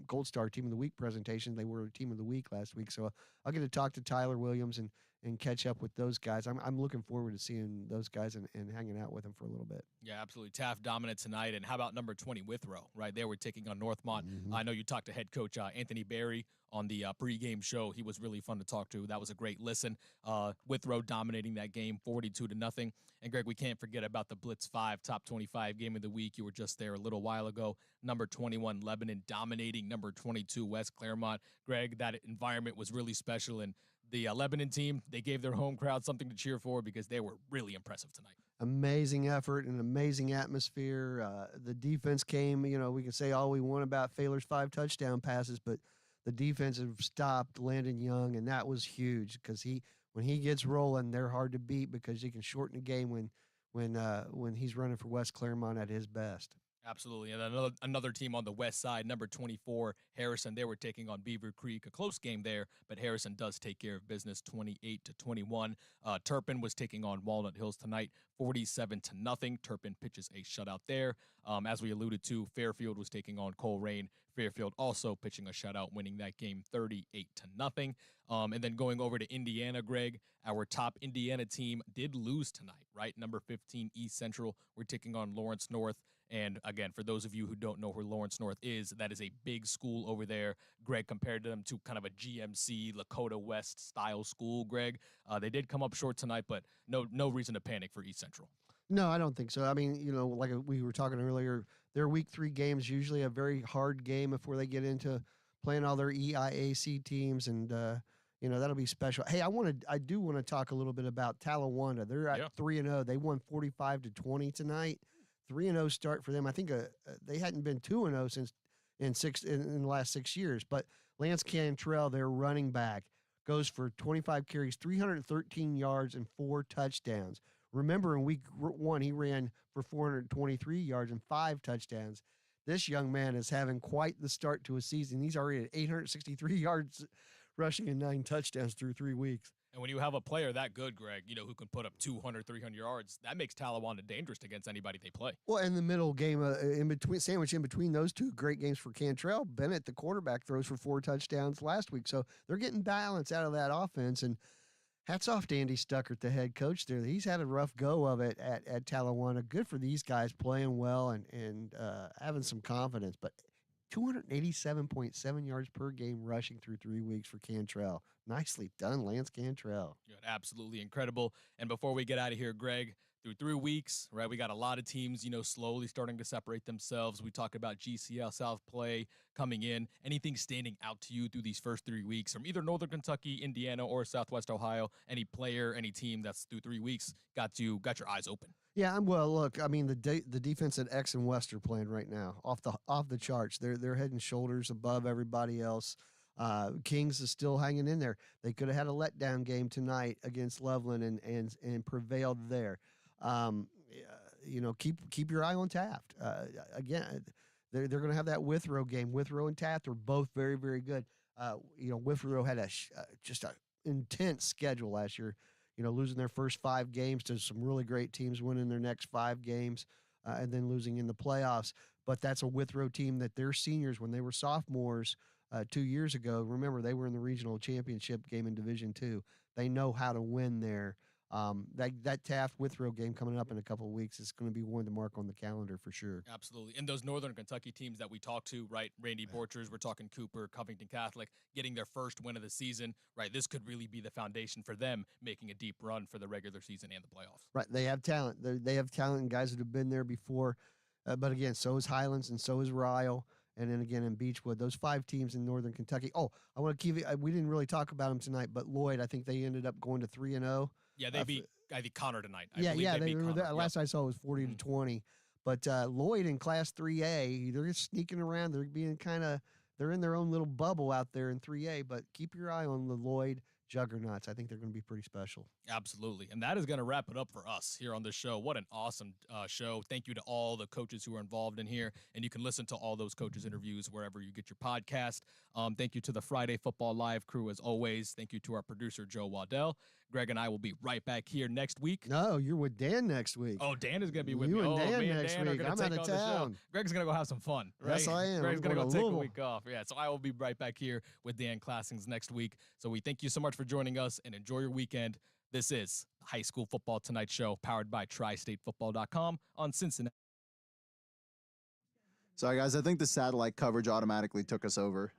Gold Star Team of the Week presentation. They were Team of the Week last week, so I'll get to talk to Tyler Williams and catch up with those guys. I'm looking forward to seeing those guys and hanging out with them for a little bit. Yeah, absolutely. Taft dominant tonight. And how about number 20, Withrow, right? They were taking on Northmont. I know you talked to head coach Anthony Berry on the pregame show. He was really fun to talk to. That was a great listen. Withrow dominating that game 42-0. And Greg, we can't forget about the Blitz 5 top 25 game of the week. You were just there a little while ago. Number 21, Lebanon dominating number 22, West Claremont. Greg, that environment was really special. And the Lebanon team, they gave their home crowd something to cheer for because they were really impressive tonight. Amazing effort and amazing atmosphere. The defense came, we can say all we want about Failer's 5 touchdown passes, but the defense have stopped Landon Young, and that was huge because when he gets rolling, they're hard to beat because he can shorten the game when he's running for West Claremont at his best. Absolutely. And another team on the west side, number 24, Harrison, they were taking on Beaver Creek, a close game there, but Harrison does take care of business 28-21. Turpin was taking on Walnut Hills tonight, 47-0. Turpin pitches a shutout there. As we alluded to, Fairfield was taking on Colerain. Fairfield also pitching a shutout, winning that game 38-0. And then going over to Indiana, Greg, our top Indiana team did lose tonight, right? Number 15, East Central. We're taking on Lawrence North. And again, for those of you who don't know where Lawrence North is, that is a big school over there. Greg compared them to kind of a GMC, Lakota West style school, Greg. They did come up short tonight, but no reason to panic for East Central. No, I don't think so. I mean, like we were talking earlier, their week 3 games usually a very hard game before they get into playing all their EIAC teams, and that'll be special. Hey, I do want to talk a little bit about Talawanda. They're at 3-0. They won 45-20 tonight. 3-0 start for them. I think they hadn't been 2-0 since in the last 6 years. But Lance Cantrell, their running back, goes for 25 carries, 313 yards, and 4 touchdowns. Remember, in week 1, he ran for 423 yards and 5 touchdowns. This young man is having quite the start to a season. He's already at 863 yards rushing and 9 touchdowns through 3 weeks. And when you have a player that good, Greg, who can put up 200, 300 yards, that makes Talawanda dangerous against anybody they play. Well, in the middle game, sandwich in between those 2 great games for Cantrell, Bennett, the quarterback, throws for 4 touchdowns last week. So they're getting balance out of that offense. And hats off to Andy Stuckert, the head coach there. He's had a rough go of it at Talawanda. Good for these guys playing well and having some confidence. But 287.7 yards per game rushing through 3 weeks for Cantrell. Nicely done, Lance Cantrell. Yeah, absolutely incredible. And before we get out of here, Greg, through 3 weeks, right, we got a lot of teams, slowly starting to separate themselves. We talk about GCL South play coming in. Anything standing out to you through these first 3 weeks from either Northern Kentucky, Indiana, or Southwest Ohio? Any player, any team that's through 3 weeks got your eyes open? Yeah, well, look, I mean, the defense at X and West are playing right now off the charts. They're head and shoulders above everybody else. Kings is still hanging in there. They could have had a letdown game tonight against Loveland and prevailed there. Keep your eye on Taft. Again, they're going to have that Withrow game. Withrow and Taft are both very, very good. Withrow had just an intense schedule last year. Losing their first 5 games to some really great teams, winning their next 5 games, and then losing in the playoffs. But that's a Withrow team that their seniors, when they were sophomores 2 years ago, remember they were in the regional championship game in Division II. They know how to win there. That Taft Withrow game coming up in a couple of weeks is going to be one to mark on the calendar for sure. Absolutely. And those Northern Kentucky teams that we talked to, right? Randy Borchers, we're talking Cooper, Covington Catholic, getting their first win of the season, right? This could really be the foundation for them making a deep run for the regular season and the playoffs. Right. They have talent. They have talent and guys that have been there before. But again, so is Highlands and so is Ryle. And then again in Beechwood, those 5 teams in Northern Kentucky. Oh, I want to keep it. We didn't really talk about them tonight, but Lloyd, I think they ended up going to 3-0. Yeah, they beat, I think, Connor tonight. They were there. Last I saw it was 40-20. But Lloyd in Class 3A, they're sneaking around. They're being they're in their own little bubble out there in 3A. But keep your eye on the Lloyd Juggernauts. I think they're going to be pretty special. Absolutely. And that is going to wrap it up for us here on this show. What an awesome show. Thank you to all the coaches who are involved in here. And you can listen to all those coaches' interviews wherever you get your podcast. Thank you to the Friday Football Live crew, as always. Thank you to our producer, Joe Waddell. Greg and I will be right back here next week. No, you're with Dan next week. Oh, Dan is going to be with you me. And Dan me and next Dan week. I'm out of town. Greg's going to go have some fun, right? Yes, I am. Greg's going to go take Louisville. a week off. Yeah, so I will be right back here with Dan Classings next week. So we thank you so much for joining us and enjoy your weekend. This is the High School Football Tonight Show, powered by TriStateFootball.com on Cincinnati. Sorry, guys. I think the satellite coverage automatically took us over.